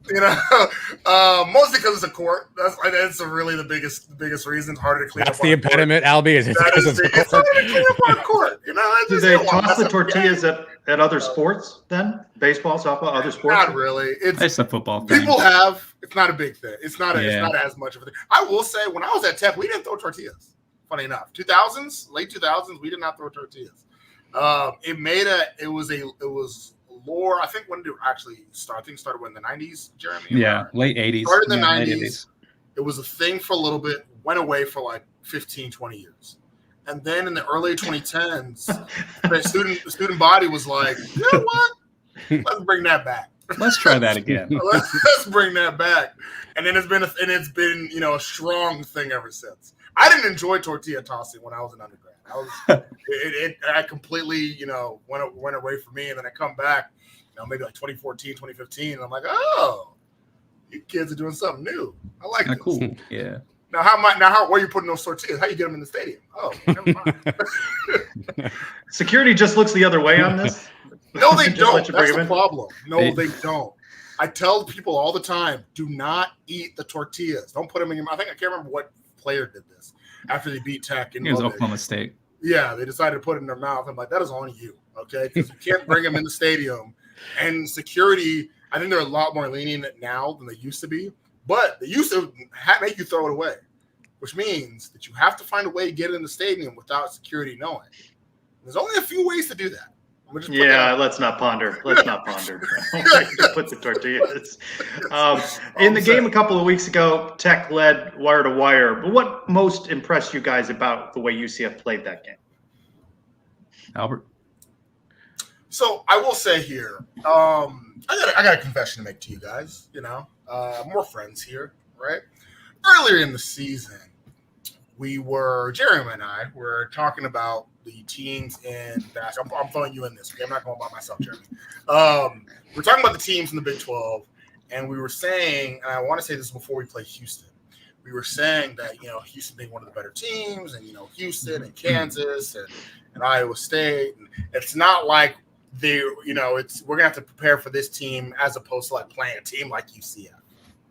mostly because it's a court. That's really the biggest reason. It's harder to clean up. That's the impediment, Albie. Is it's harder to clean up on court. Do they toss the tortillas at other sports then? Baseball, softball, other sports? Not really. It's a football thing. People have. It's not a big thing. It's not as much of a thing. I will say, when I was at Tech, we didn't throw tortillas. Funny enough, late 2000s, we did not throw tortillas. It was lore. I think when did it actually start? I think it started in the 90s, Jeremy? Yeah, late 80s. Started in the 90s. It was a thing for a little bit, went away for like 15, 20 years. And then in the early 2010s, the student body was like, you know what? Let's bring that back. Let's try that again. Let's bring that back. And then it's been a strong thing ever since. I didn't enjoy tortilla tossing when I was an undergrad. I completely, went away from me, and then I come back, maybe like 2014, 2015, and I'm like, oh, you kids are doing something new. I like this. Cool. Yeah. Now, where are you putting those tortillas? How you get them in the stadium? Oh, never mind. Security just looks the other way on this. No, they don't. That's the problem. No, they don't. I tell people all the time, do not eat the tortillas. Don't put them in your mouth. I can't remember what player did this after they beat Tech. It was Oklahoma State. Yeah, they decided to put it in their mouth. I'm like, that is on you, okay? Because you can't bring them in the stadium. And security, I think they're a lot more lenient now than they used to be. But they used to make you throw it away, which means that you have to find a way to get it in the stadium without security knowing. There's only a few ways to do that. Let's not ponder. Put the tortillas. In the game a couple of weeks ago, Tech led wire to wire. But what most impressed you guys about the way UCF played that game? Albert? So I will say here, I got a confession to make to you guys. More friends here, right? Earlier in the season, Jeremy and I were talking about the teams in basketball. I'm throwing you in this. Okay, I'm not going by myself, Jeremy. We're talking about the teams in the Big 12, and we were saying, and I want to say this before we play Houston. We were saying that Houston being one of the better teams, and Houston and Kansas and Iowa State. And it's not like we're gonna have to prepare for this team as opposed to like playing a team like UCF,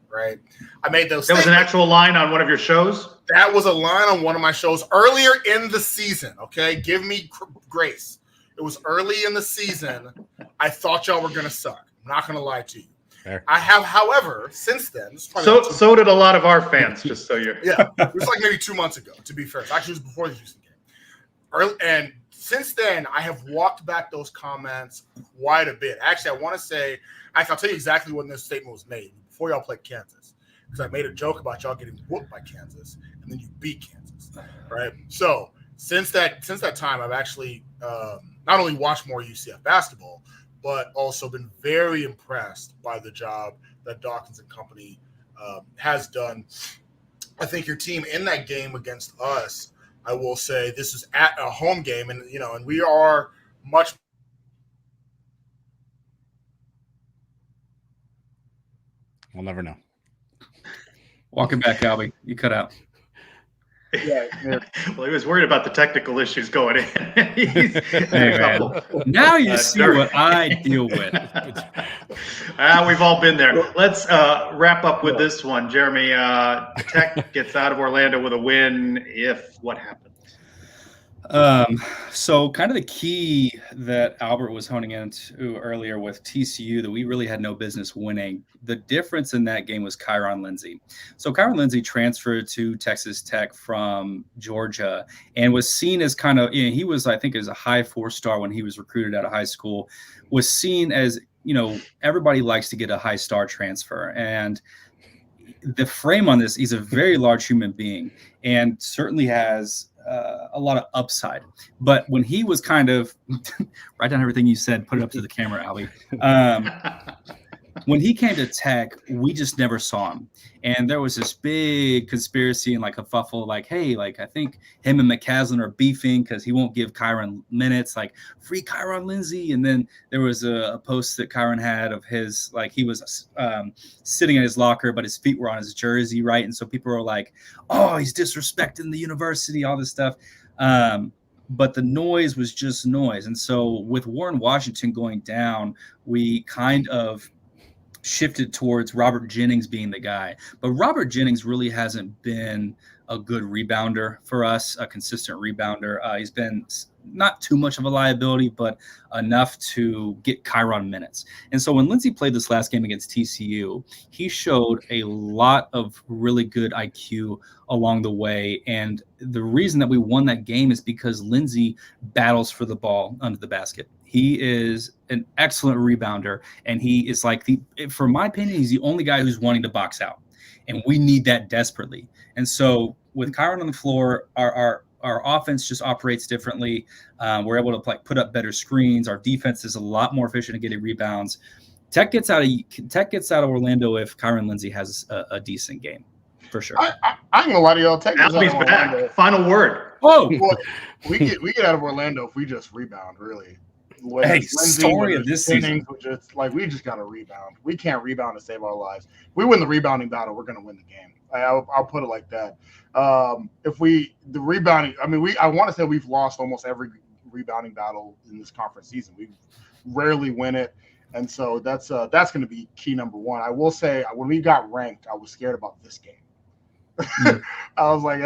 right? I made those. That was an actual line on one of your shows. That was a line on one of my shows earlier in the season. Okay, give me grace. It was early in the season. I thought y'all were gonna suck. I'm not gonna lie to you. Fair. I have, however, since then. So did a lot of our fans. Just so you're. Yeah, it was like maybe 2 months ago. To be fair, actually, it was before the Houston game. And since then, I have walked back those comments quite a bit. Actually, I want to say, I'll tell you exactly when this statement was made before y'all played Kansas, because I made a joke about y'all getting whooped by Kansas, and then you beat Kansas, right? So since that time, I've actually not only watched more UCF basketball, but also been very impressed by the job that Dawkins and company has done. I think your team in that game against us, I will say this is at a home game, and and we are much. We'll never know. Welcome back, Albie. You cut out. Yeah. Well, he was worried about the technical issues going in. Hey, man. Now you see what I deal with. We've all been there. Let's wrap up with this one. Jeremy, Tech gets out of Orlando with a win. What happens? So kind of the key that Albert was honing into earlier with TCU that we really had no business winning. The difference in that game was Kyron Lindsey. So Kyron Lindsey transferred to Texas Tech from Georgia and was seen as kind of, he was, I think, as a high 4-star when he was recruited out of high school, was seen as, everybody likes to get a high star transfer. And the frame on this, he's a very large human being and certainly has a lot of upside. But when he was kind of write down everything you said, put it up to the camera, Albie. When he came to Tech, we just never saw him. And there was this big conspiracy and like a fuffle, like, hey, like I think him and McCaslin are beefing because he won't give Kyron minutes, like free Kyron Lindsey. And then there was a post that Kyron had of his, like he was sitting in his locker, but his feet were on his jersey, right? And so people were like, oh, he's disrespecting the university, all this stuff. But the noise was just noise. And so with Warren Washington going down, we kind of shifted towards Robert Jennings being the guy. But Robert Jennings really hasn't been a good rebounder for us, a consistent rebounder. He's been not too much of a liability, but enough to get Kyron minutes. And so when Lindsey played this last game against TCU, he showed a lot of really good IQ along the way. And the reason that we won that game is because Lindsey battles for the ball under the basket. He is an excellent rebounder, and he is like for my opinion, he's the only guy who's wanting to box out, and we need that desperately. And so with Kyron on the floor, our offense just operates differently. We're able to put up better screens. Our defense is a lot more efficient at getting rebounds. Tech gets out of Orlando if Kyron Lindsey has a decent game, for sure. I ain't gonna lie to y'all. Tech gets out of Orlando. Back. Final word. Oh, well, we get out of Orlando if we just rebound, really. Hey, story of this season. We just got to rebound. We can't rebound to save our lives. If we win the rebounding battle, we're going to win the game. I'll put it like that. The rebounding, I want to say we've lost almost every rebounding battle in this conference season. We rarely win it. And so that's going to be key number one. I will say when we got ranked, I was scared about this game. I was like,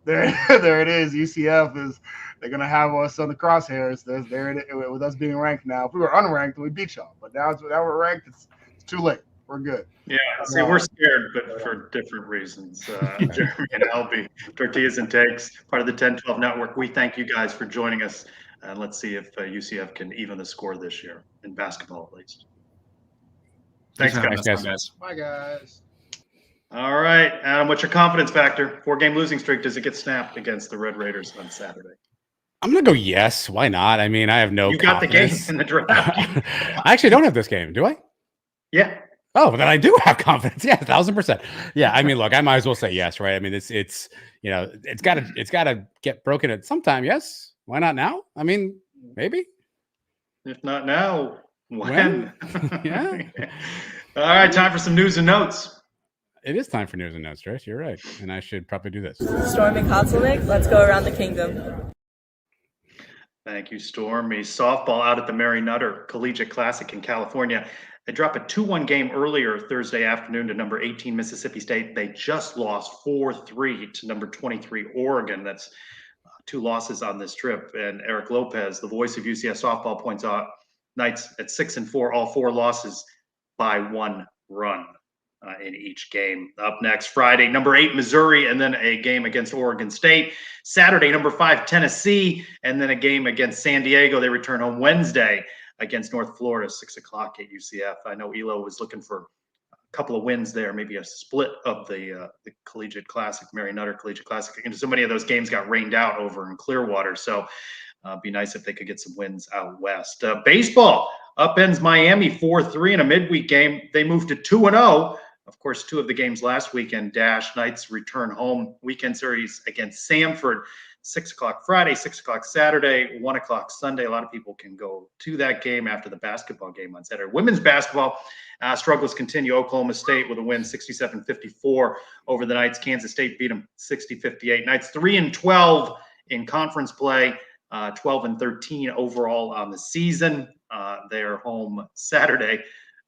there it is. UCF they're going to have us on the crosshairs. There it is, with us being ranked now. If we were unranked, we'd beat y'all. But now we're ranked, it's too late. We're good. Yeah, see, we're scared, but for different reasons. Jeremy and Albie, Tortillas and Takes, part of the 10-12 network. We thank you guys for joining us. And let's see if UCF can even the score this year, in basketball at least. Thanks, guys. Bye, guys. All right, Adam, what's your confidence factor? 4-game losing streak, does it get snapped against the Red Raiders on Saturday? I'm gonna go yes. Why not? I mean, I have no You got the game confidence. in the draft. I actually don't have this game, do I? Yeah. Oh, then I do have confidence. Yeah, 1,000%. Yeah, I mean, look, I might as well say yes, right? I mean, it's it's gotta get broken at some time. Yes. Why not now? I mean, maybe. If not now, when? Yeah. All right, time for some news and notes. It is time for news and notes, Trish. You're right. And I should probably do this. Stormy Kotzelnick, let's go around the kingdom. Thank you, Stormy. Softball out at the Mary Nutter Collegiate Classic in California. They dropped a 2-1 game earlier Thursday afternoon to number 18 Mississippi State. They just lost 4-3 to number 23 Oregon. That's 2 losses on this trip. And Eric Lopez, the voice of UCF softball, points out Knights at 6-4, all 4 losses by 1 run in each game. Up next, Friday, number 8 Missouri, and then a game against Oregon State. Saturday, number 5 Tennessee, and then a game against San Diego. They return home Wednesday against North Florida, 6 o'clock at UCF. I know Elo was looking for a couple of wins there, maybe a split of the Collegiate Classic, Mary Nutter Collegiate Classic. And so many of those games got rained out over in Clearwater. So be nice if they could get some wins out west. Baseball upends Miami 4-3 in a midweek game. They moved to 2-0. Of course, 2 of the games last weekend, Knights return home. Weekend series against Samford, 6 o'clock Friday, 6 o'clock Saturday, 1 o'clock Sunday. A lot of people can go to that game after the basketball game on Saturday. Women's basketball struggles continue. Oklahoma State with a win, 67-54 over the Knights. Kansas State beat them 60-58. Knights 3-12 in conference play, 12-13 overall on the season. They are home Saturday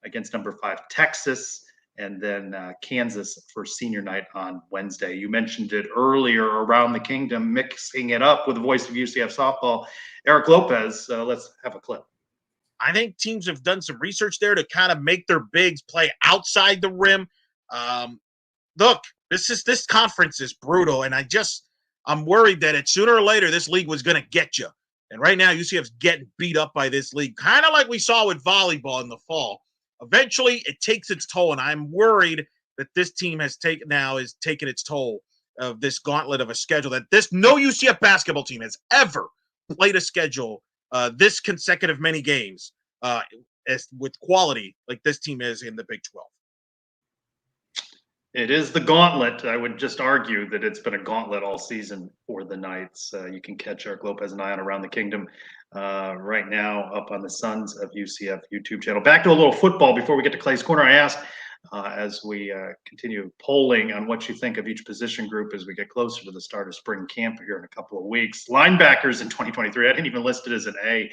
against number 5 Texas. And then Kansas for senior night on Wednesday. You mentioned it earlier, around the kingdom, mixing it up with the voice of UCF softball, Eric Lopez. Let's have a clip. I think teams have done some research there to kind of make their bigs play outside the rim. Look, this conference is brutal, and I'm worried that sooner or later this league was going to get you. And right now UCF's getting beat up by this league, kind of like we saw with volleyball in the fall. Eventually, it takes its toll, and I'm worried that this team is taken its toll of this gauntlet of a schedule that no UCF basketball team has ever played a schedule this consecutive many games with quality like this team is in the Big 12. It is the gauntlet. I would just argue that it's been a gauntlet all season for the Knights. You can catch Eric Lopez and I on Around the Kingdom right now up on the Sons of UCF YouTube channel. Back to a little football before we get to Clay's Corner. I asked as we continue polling on what you think of each position group as we get closer to the start of spring camp here in a couple of weeks. Linebackers in 2023, I didn't even list it as an A,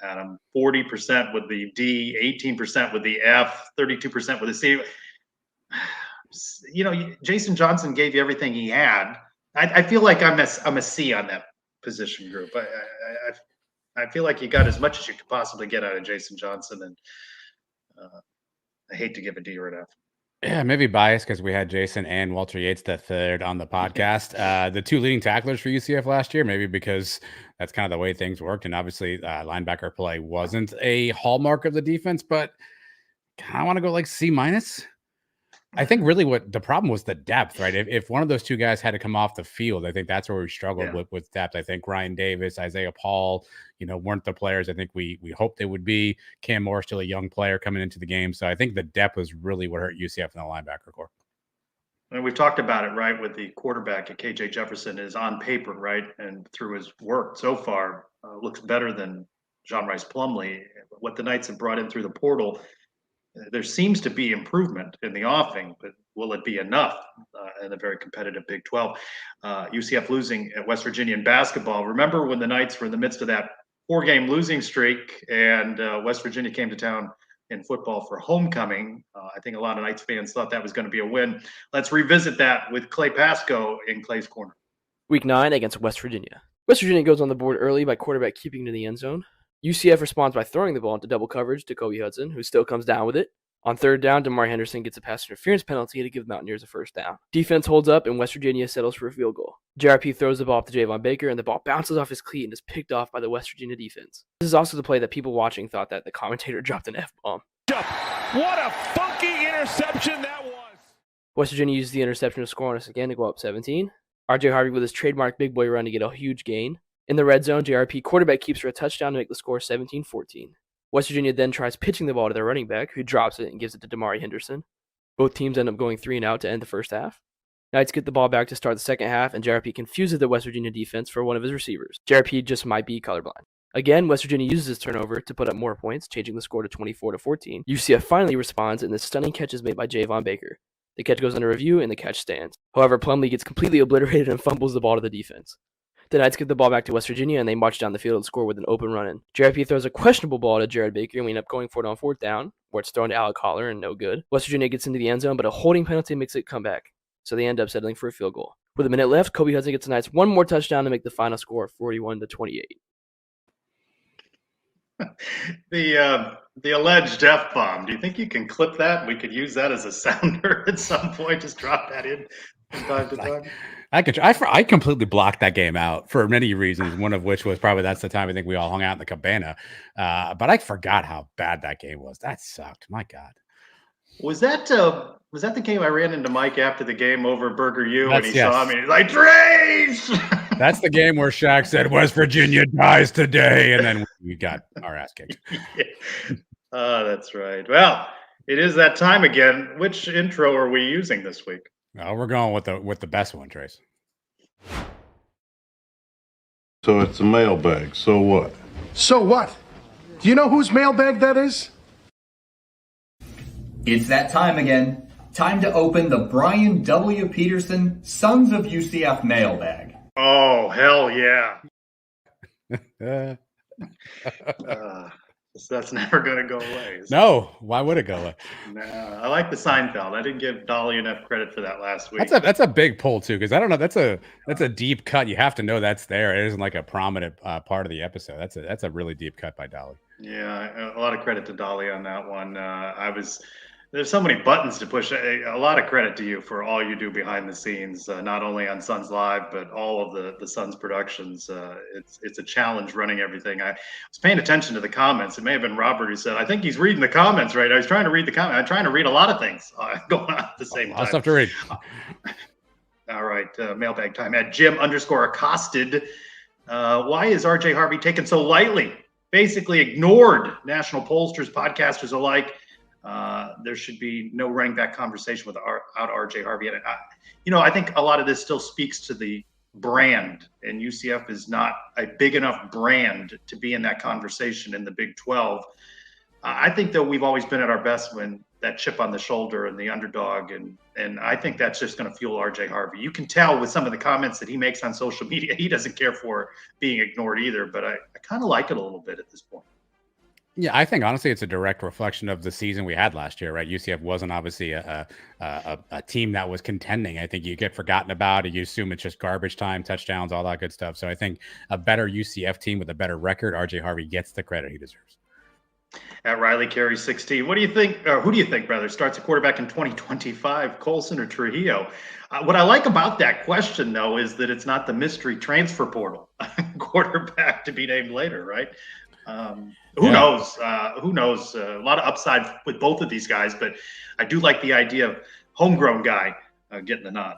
Adam. 40% with the D, 18% with the F, 32% with the C. You know, Jason Johnson gave you everything he had. I feel like I'm a C on that position group. I feel like you got as much as you could possibly get out of Jason Johnson, and I hate to give a D or an F. Yeah, maybe biased because we had Jason and Walter Yates the third on the podcast. The 2 leading tacklers for UCF last year, maybe because that's kind of the way things worked. And obviously linebacker play wasn't a hallmark of the defense, but I want to go like C-. I think really what the problem was the depth, right? If one of those 2 guys had to come off the field, I think that's where we struggled with depth. I think Ryan Davis, Isaiah Paul, weren't the players I think we hoped they would be. Cam Moore, still a young player coming into the game. So I think the depth was really what hurt UCF in the linebacker core. And we've talked about it, right, with the quarterback at KJ Jefferson is on paper, right, and through his work so far, looks better than John Rice Plumlee. What the Knights have brought in through the portal, there seems to be improvement in the offing, but will it be enough in a very competitive Big 12? UCF losing at West Virginia in basketball. Remember when the Knights were in the midst of that 4-game losing streak and West Virginia came to town in football for homecoming? I think a lot of Knights fans thought that was going to be a win. Let's revisit that with Clay Pasco in Clay's Corner. Week 9 against West Virginia. West Virginia goes on the board early by quarterback keeping to the end zone. UCF responds by throwing the ball into double coverage to Kobe Hudson, who still comes down with it. On 3rd down, DeMar Henderson gets a pass interference penalty to give Mountaineers a 1st down. Defense holds up, and West Virginia settles for a field goal. JRP throws the ball up to Javon Baker, and the ball bounces off his cleat and is picked off by the West Virginia defense. This is also the play that people watching thought that the commentator dropped an F-bomb. What a funky interception that was! West Virginia uses the interception to score on us again to go up 17. RJ Harvey with his trademark big boy run to get a huge gain. In the red zone, JRP quarterback keeps for a touchdown to make the score 17-14. West Virginia then tries pitching the ball to their running back, who drops it and gives it to Damari Henderson. Both teams end up going 3 and out to end the first half. Knights get the ball back to start the second half, and JRP confuses the West Virginia defense for one of his receivers. JRP just might be colorblind. Again, West Virginia uses his turnover to put up more points, changing the score to 24-14. UCF finally responds, and the stunning catch is made by Javon Baker. The catch goes under review, and the catch stands. However, Plumlee gets completely obliterated and fumbles the ball to the defense. The Knights give the ball back to West Virginia, and they march down the field and score with an open run-in. JRP throws a questionable ball to Jared Baker, and we end up going for it on 4th down, where it's thrown to Alec Collar and no good. West Virginia gets into the end zone, but a holding penalty makes it come back, so they end up settling for a field goal. With a minute left, Kobe Hudson gets the Knights one more touchdown to make the final score 41-28. The alleged F-bomb. Do you think you can clip that? We could use that as a sounder at some point. Just drop that in from time to time. I completely blocked that game out for many reasons. One of which was probably that's the time I think we all hung out in the cabana. But I forgot how bad that game was. That sucked. My God. Was that the game I ran into Mike after the game over at Burger U and he Yes. saw me? He's like, Trace! That's the game where Shaq said West Virginia dies today, and then we got our ass kicked. Yeah. That's right. Well, it is that time again. Which intro are we using this week? Well, we're going with the best one, Trace. So it's a mailbag. So what? So what? Do you know whose mailbag that is? It's that time again. Time to open the Brian W. Peterson Sons of UCF mailbag. Oh, hell yeah. That's never going to go away. No, why would it go away? Nah, I like the Seinfeld. I didn't give Dolly enough credit for that last week. That's a big pull too, because I don't know. That's a deep cut. You have to know that's there. It isn't like a prominent part of the episode. That's a really deep cut by Dolly. Yeah, a lot of credit to Dolly on that one. There's so many buttons to push. A lot of credit to you for all you do behind the scenes, not only on Suns Live, but all of the Suns productions. It's a challenge running everything. I was paying attention to the comments. It may have been Robert who said, I think he's reading the comments, right? I was trying to read the comments. I'm trying to read a lot of things going on at the same time. I'll have to read. All right, mailbag time. At Jim_accosted, why is RJ Harvey taken so lightly? Basically ignored national pollsters, podcasters alike. There should be no running back conversation without RJ Harvey. And I think a lot of this still speaks to the brand, and UCF is not a big enough brand to be in that conversation in the Big 12. I think that we've always been at our best when that chip on the shoulder and the underdog, and I think that's just going to fuel RJ Harvey. You can tell with some of the comments that he makes on social media, he doesn't care for being ignored either, but I kind of like it a little bit at this point. Yeah, I think honestly it's a direct reflection of the season we had last year, right? UCF wasn't obviously a team that was contending. I think you get forgotten about it. You assume it's just garbage time, touchdowns, all that good stuff. So I think a better UCF team with a better record, RJ Harvey gets the credit he deserves. At Riley Carey 16, what do you think, or who do you think, rather, starts a quarterback in 2025, Colson or Trujillo? What I like about that question, though, is that it's not the mystery transfer portal quarterback to be named later, right? Who knows? Who knows? A lot of upside with both of these guys, but I do like the idea of homegrown guy getting the nod.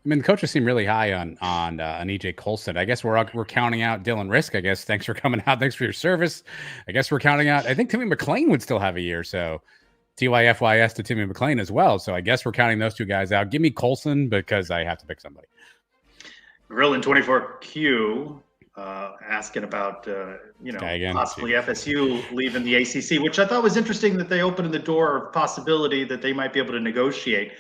I mean, the coaches seem really high on EJ Colson. I guess we're counting out Dylan Risk. I guess thanks for coming out. Thanks for your service. I guess we're counting out. I think Timmy McClain would still have a year, so TYFYS to Timmy McClain as well. So I guess we're counting those two guys out. Give me Colson because I have to pick somebody. Grillin 24Q. Asking about, possibly FSU leaving the ACC, which I thought was interesting that they opened the door of possibility that they might be able to negotiate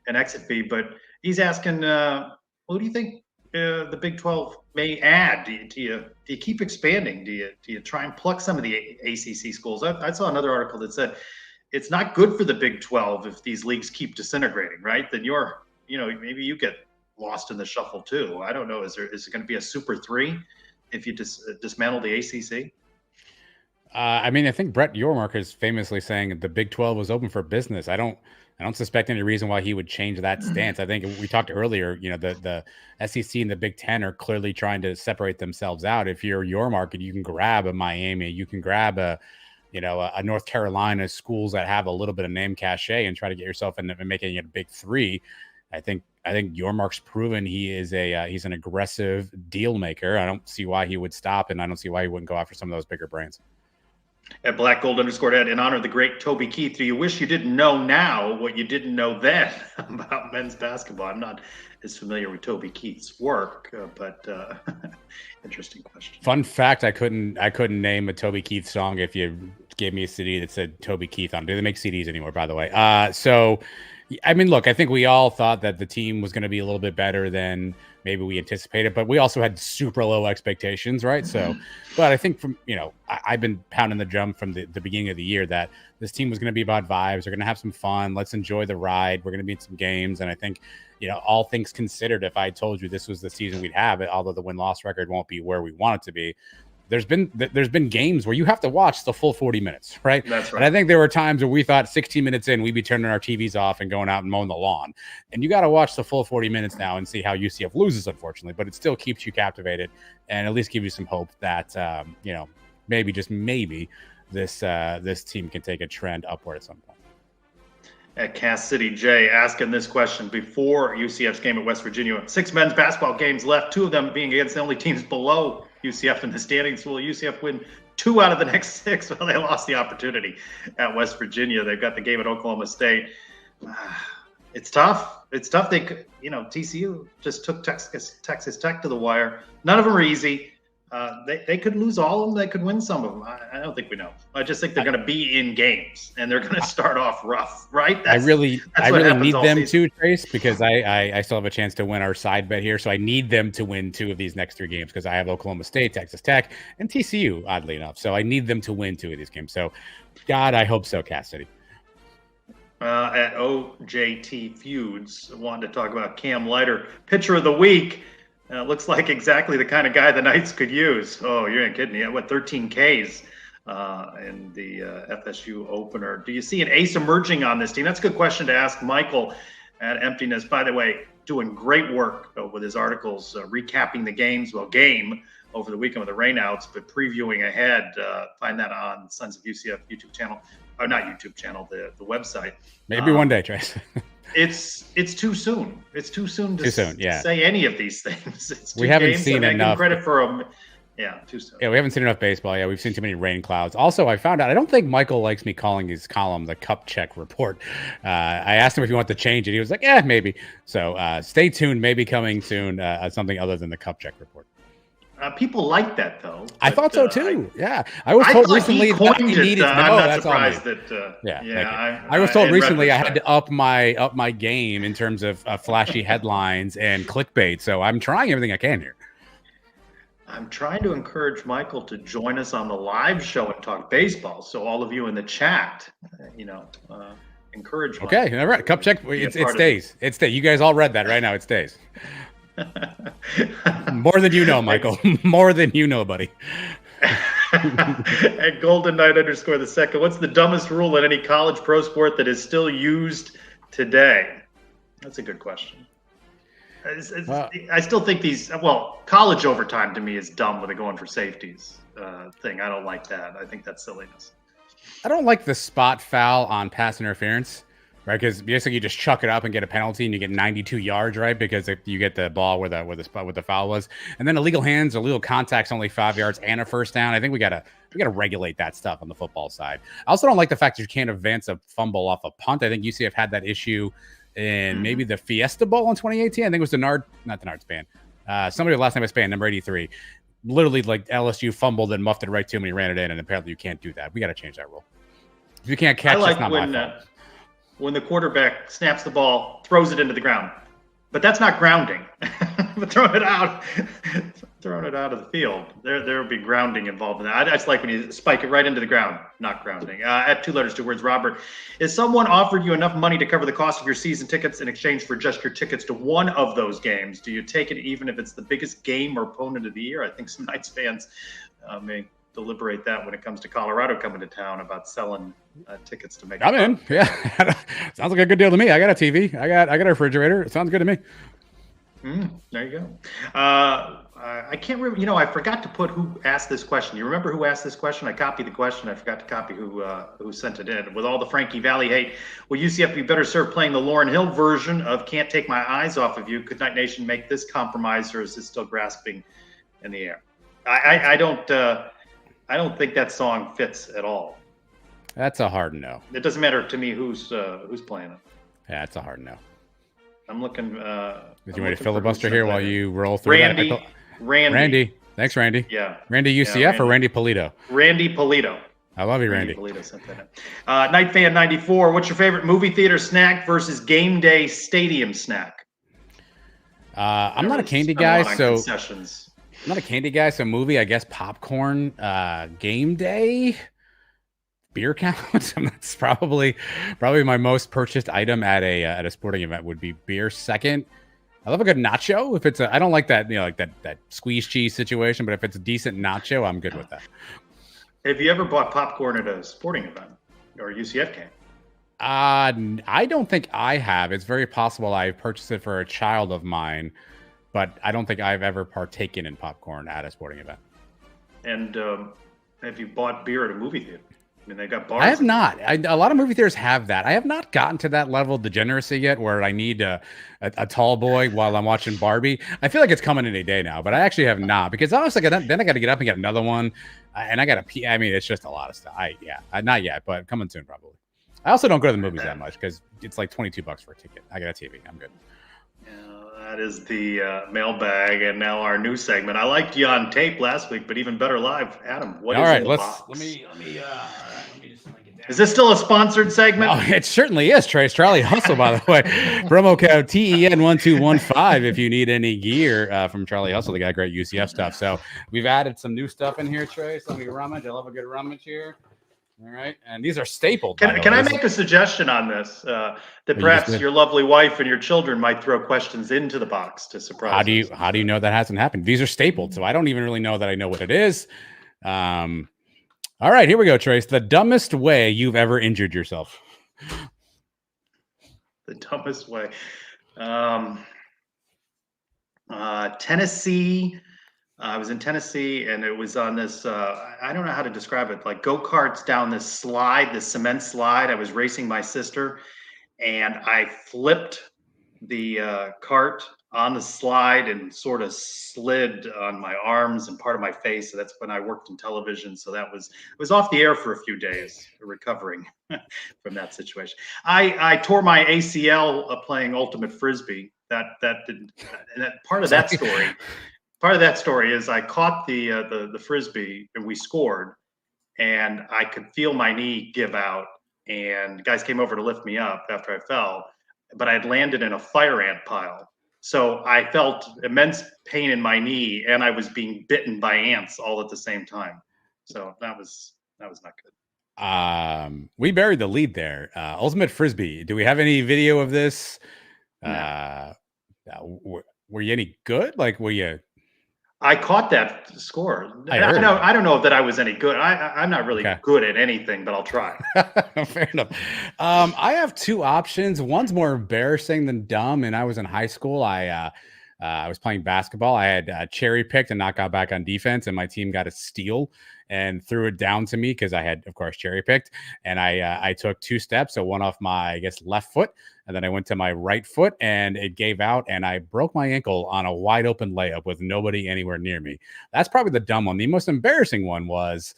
an exit fee. But he's asking, who do you think the Big 12 may add? Do you keep expanding? Do you try and pluck some of the ACC schools? I saw another article that said it's not good for the Big 12 if these leagues keep disintegrating, right? Then maybe you get lost in the shuffle too. I don't know. Is it going to be a Super 3 if you dismantle the ACC? I think Brett Yormark is famously saying the Big 12 was open for business. I don't suspect any reason why he would change that stance. I think we talked earlier, the SEC and the Big 10 are clearly trying to separate themselves out. If you're Yormark, you can grab a Miami, you can grab a North Carolina, schools that have a little bit of name cachet and try to get yourself into making it a Big 3. I think I think Yormark's proven he is he's an aggressive deal maker. I don't see why he would stop, and I don't see why he wouldn't go after some of those bigger brands. At @BlackGold_Ed, in honor of the great Toby Keith, do you wish you didn't know now what you didn't know then about men's basketball? I'm not as familiar with Toby Keith's work, but interesting question. Fun fact: I couldn't name a Toby Keith song if you gave me a CD that said Toby Keith on it. Do they make CDs anymore, by the way? So, I mean, look, I think we all thought that the team was going to be a little bit better than maybe we anticipated, but we also had super low expectations, right? So, but I think from, I've been pounding the drum from the beginning of the year that this team was going to be about vibes. They're going to have some fun. Let's enjoy the ride. We're going to be in some games. And I think, all things considered, if I told you this was the season we'd have it, although the win-loss record won't be where we want it to be, there's been games where you have to watch the full 40 minutes, right? That's right. And I think there were times where we thought 16 minutes in, we'd be turning our TVs off and going out and mowing the lawn. And you got to watch the full 40 minutes now and see how UCF loses, unfortunately. But it still keeps you captivated and at least give you some hope that, maybe, just maybe, this team can take a trend upward at some point. At Cass City J asking this question before UCF's game at West Virginia. 6 men's basketball games left, 2 of them being against the only teams below UCF in the standings. Will UCF win 2 out of the next 6? Well, they lost the opportunity at West Virginia. They've got the game at Oklahoma State. It's tough. It's tough. They could, TCU just took Texas Tech to the wire. None of them are easy. They could lose all of them. They could win some of them. I don't think we know. I just think they're going to be in games and they're going to start off rough, right? I really need them to, Trace, because I still have a chance to win our side bet here. So I need them to win 2 of these next 3 games because I have Oklahoma State, Texas Tech, and TCU, oddly enough. So I need them to win 2 of these games. So, God, I hope so, Cass City. At OJT Feuds, wanted to talk about Cam Leiter, pitcher of the week. Looks like exactly the kind of guy the Knights could use. Oh, you ain't kidding me. 13 Ks in the FSU opener. Do you see an ace emerging on this team? That's a good question to ask Michael at Emptiness. By the way, doing great work with his articles, recapping the game over the weekend with the rainouts, but previewing ahead. Find that on Sons of UCF YouTube channel. Or not YouTube channel, the website. Maybe one day, Trace. It's too soon. It's too soon to say any of these things. We haven't seen enough. Credit for them. Yeah, too soon. Yeah, we haven't seen enough baseball. Yeah, we've seen too many rain clouds. Also, I found out I don't think Michael likes me calling his column the Cup Check Report. I asked him if he wanted to change it. He was like, maybe. So stay tuned. Maybe coming soon. Something other than the Cup Check Report. People like that, though. I thought so too. I was told recently that I needed to know. I'm not that's surprised all that. I was told recently I had to up my game in terms of flashy headlines and clickbait. So I'm trying everything I can here. I'm trying to encourage Michael to join us on the live show and talk baseball. So all of you in the chat, encourage. Okay, all right. Cup Check. It stays. It stays. You guys all read that right now. It stays. More than you know, Michael. More than you know, buddy. At Golden Knight _2, what's the dumbest rule in any college pro sport that is still used today? That's a good question. I still think college overtime to me is dumb when they're going for safeties thing. I don't like that. I think that's silliness. I don't like the spot foul on pass interference. Right, because basically you just chuck it up and get a penalty, and you get 92 yards, right? Because if you get the ball where the foul was, and then illegal hands, illegal contacts, only 5 yards and a first down. I think we gotta regulate that stuff on the football side. I also don't like the fact that you can't advance a fumble off a punt. I think UCF had that issue in maybe the Fiesta Bowl in 2018. I think it was not the Nard Span. Somebody last name I span, number 83. Literally, like LSU fumbled and muffed it right to him and he ran it in, and apparently you can't do that. We got to change that rule. If you can't catch, it's not my fault. When the quarterback snaps the ball, throws it into the ground. But that's not grounding. But throwing it out of the field, there will be grounding involved in that. I just like when you spike it right into the ground, not grounding. At 2 letters, 2 words, Robert. Is someone offered you enough money to cover the cost of your season tickets in exchange for just your tickets to one of those games? Do you take it even if it's the biggest game or opponent of the year? I think some Knights fans may deliberate that when it comes to Colorado coming to town about selling tickets to make. I'm in. Yeah, sounds like a good deal to me. I got a TV. I got a refrigerator. It sounds good to me. There you go. I can't remember. I forgot to put who asked this question. You remember who asked this question? I copied the question. I forgot to copy who sent it in. With all the Frankie Valley hate, will UCF be better served playing the Lauryn Hill version of "Can't Take My Eyes Off of You"? Could Night Nation make this compromise, or is it still grasping in the air? I don't think that song fits at all. That's a hard no. It doesn't matter to me who's playing it. Yeah, it's a hard no. I'm looking. Did you want to filibuster here while you roll through Randy? Randy. Thanks, Randy. Yeah. Randy UCF or Randy Polito? Randy Polito. I love you, Randy. Polito sent that in. Night Fan 94. What's your favorite movie theater snack versus game day stadium snack? I'm not a candy guy, so I'm not a candy guy. So movie, I guess popcorn. Game day. Beer count. That's probably my most purchased item at a sporting event would be beer. Second, I love a good nacho. If it's I don't like that, like that squeeze cheese situation, but if it's a decent nacho, I'm good with that. Have you ever bought popcorn at a sporting event or a UCF game? I don't think I have. It's very possible I purchased it for a child of mine, but I don't think I've ever partaken in popcorn at a sporting event. And have you bought beer at a movie theater? I mean, they got bars. I have not. A lot of movie theaters have that. I have not gotten to that level of degeneracy yet where I need a tall boy while I'm watching Barbie. I feel like it's coming any day now, but I actually have not, because honestly, then I got to get up and get another one, and I got to pee. I mean, it's just a lot of stuff. Not yet, but coming soon probably. I also don't go to the movies that much because it's like $22 for a ticket. I got a TV. I'm good. That is the mailbag, and now our new segment. I liked you on tape last week, but even better live. Adam, what is in the box? Let me just Is this still a sponsored segment? Oh, it certainly is, Trace. Charlie Hustle, by the way. Promo code TEN1215 if you need any gear from Charlie Hustle. They got great UCF stuff. So we've added some new stuff in here, Trace. Let me rummage. I love a good rummage here. All right, and these are stapled. Can I make a suggestion on this? That perhaps your lovely wife and your children might throw questions into the box to surprise us. How do you know that hasn't happened? These are stapled, so I don't even really know that I know what it is. All right, here we go, Trace. The dumbest way you've ever injured yourself. The dumbest way. Tennessee. I was in Tennessee, and it was on this, I don't know how to describe it, like go-karts down this slide, this cement slide. I was racing my sister, and I flipped the cart on the slide and sort of slid on my arms and part of my face. So that's when I worked in television. So it was off the air for a few days, recovering from that situation. I tore my ACL playing ultimate frisbee. That part of that story. Part of that story is I caught the frisbee and we scored, and I could feel my knee give out, and guys came over to lift me up after I fell, but I had landed in a fire ant pile. So I felt immense pain in my knee, and I was being bitten by ants all at the same time. So that was not good. We buried the lead there. Ultimate Frisbee. Do we have any video of this? No. Were you any good? Like, were you? I caught that score. I don't know that I was any good. I'm not really good at anything, but I'll try. Fair enough. I have two options. One's more embarrassing than dumb. And I was in high school. I was playing basketball. I had cherry picked and not got back on defense, and my team got a steal and threw it down to me because I had, of course, cherry picked. And I took two steps, so one off my, I guess, left foot, and then I went to my right foot, and it gave out, and I broke my ankle on a wide open layup with nobody anywhere near me. That's probably the dumb one. The most embarrassing one was,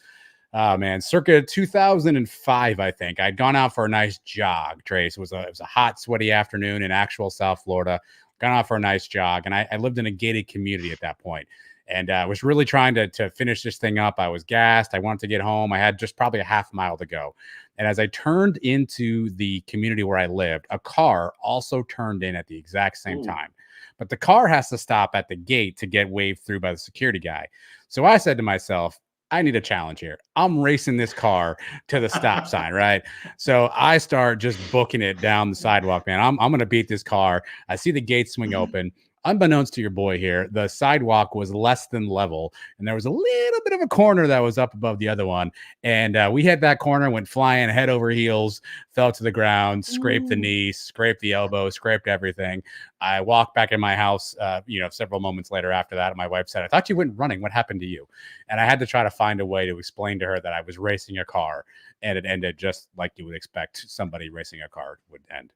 circa 2005, I think. I'd gone out for a nice jog, Trace. It was a hot, sweaty afternoon in actual South Florida. Gone out for a nice jog, and I lived in a gated community at that point. And I was really trying to finish this thing up. I was gassed. I wanted to get home. I had just probably a half mile to go. And as I turned into the community where I lived, a car also turned in at the exact same time. But the car has to stop at the gate to get waved through by the security guy. So I said to myself, I need a challenge here. I'm racing this car to the stop sign, right? So I start just booking it down the sidewalk, man. I'm going to beat this car. I see the gate swing open. unbeknownst to your boy here, the sidewalk was less than level, and there was a little bit of a corner that was up above the other one. And we hit that corner, went flying head over heels, fell to the ground, scraped the knee, scraped the elbow, scraped everything. I walked back in my house, several moments later after that. And my wife said, "I thought you went running. What happened to you?" And I had to try to find a way to explain to her that I was racing a car, and it ended just like you would expect somebody racing a car would end.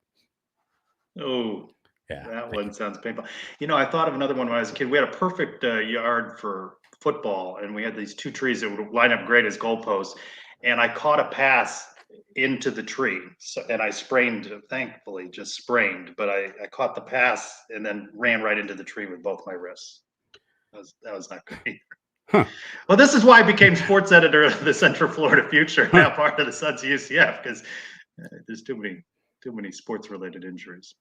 Oh, yeah, that one sounds painful. I thought of another one when I was a kid. We had a perfect yard for football, and we had these two trees that would line up great as goalposts. And I caught a pass into the tree, and I sprained. Thankfully, just sprained, but I caught the pass and then ran right into the tree with both my wrists. That was not great. Huh. Well, this is why I became sports editor of the Central Florida Future, now part of the Sons of UCF, because there's too many sports related injuries.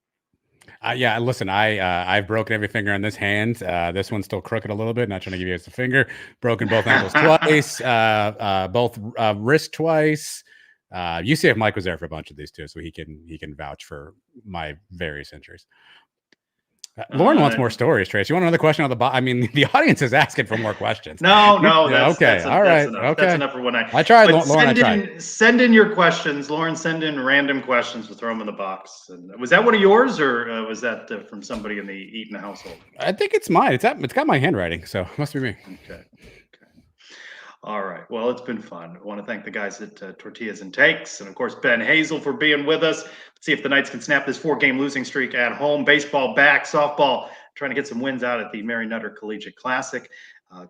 Yeah, listen, I've broken every finger on this hand. This one's still crooked a little bit. Not trying to give you guys a finger. Broken both ankles twice. Both wrist twice. UCF Mike was there for a bunch of these too, so he can vouch for my various injuries. Lauren wants more stories, Trace. You want another question on the I mean, the audience is asking for more questions. No, okay, all right, enough. okay. That's enough for one night. I tried, But Lauren. Send in your questions, Lauren. Send in random questions. We'll throw them in the box. And was that one of yours, or was that from somebody in the Eaton household? I think it's mine. It's got my handwriting, so it must be me. Okay. All right. Well, it's been fun. I want to thank the guys at Tortillas and Takes, and of course Ben Hazel for being with us. Let's see if the Knights can snap this 4-game losing streak at home. Baseball back, softball trying to get some wins out at the Mary Nutter Collegiate Classic.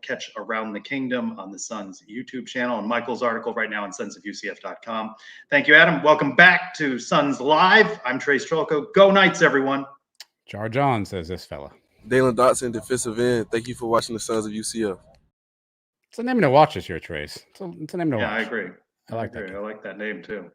Catch Around the Kingdom on the Suns YouTube channel, and Michael's article right now on sonsofUCF.com. Thank you, Adam. Welcome back to Suns Live. I'm Trace Trolko. Go Knights, everyone. Jar John, says this fella. Dalen Dotson, defensive end. Thank you for watching the Sons of UCF. It's a name to watch this year, Trace. It's a name to watch. Yeah, I agree. I like that. I like that name too.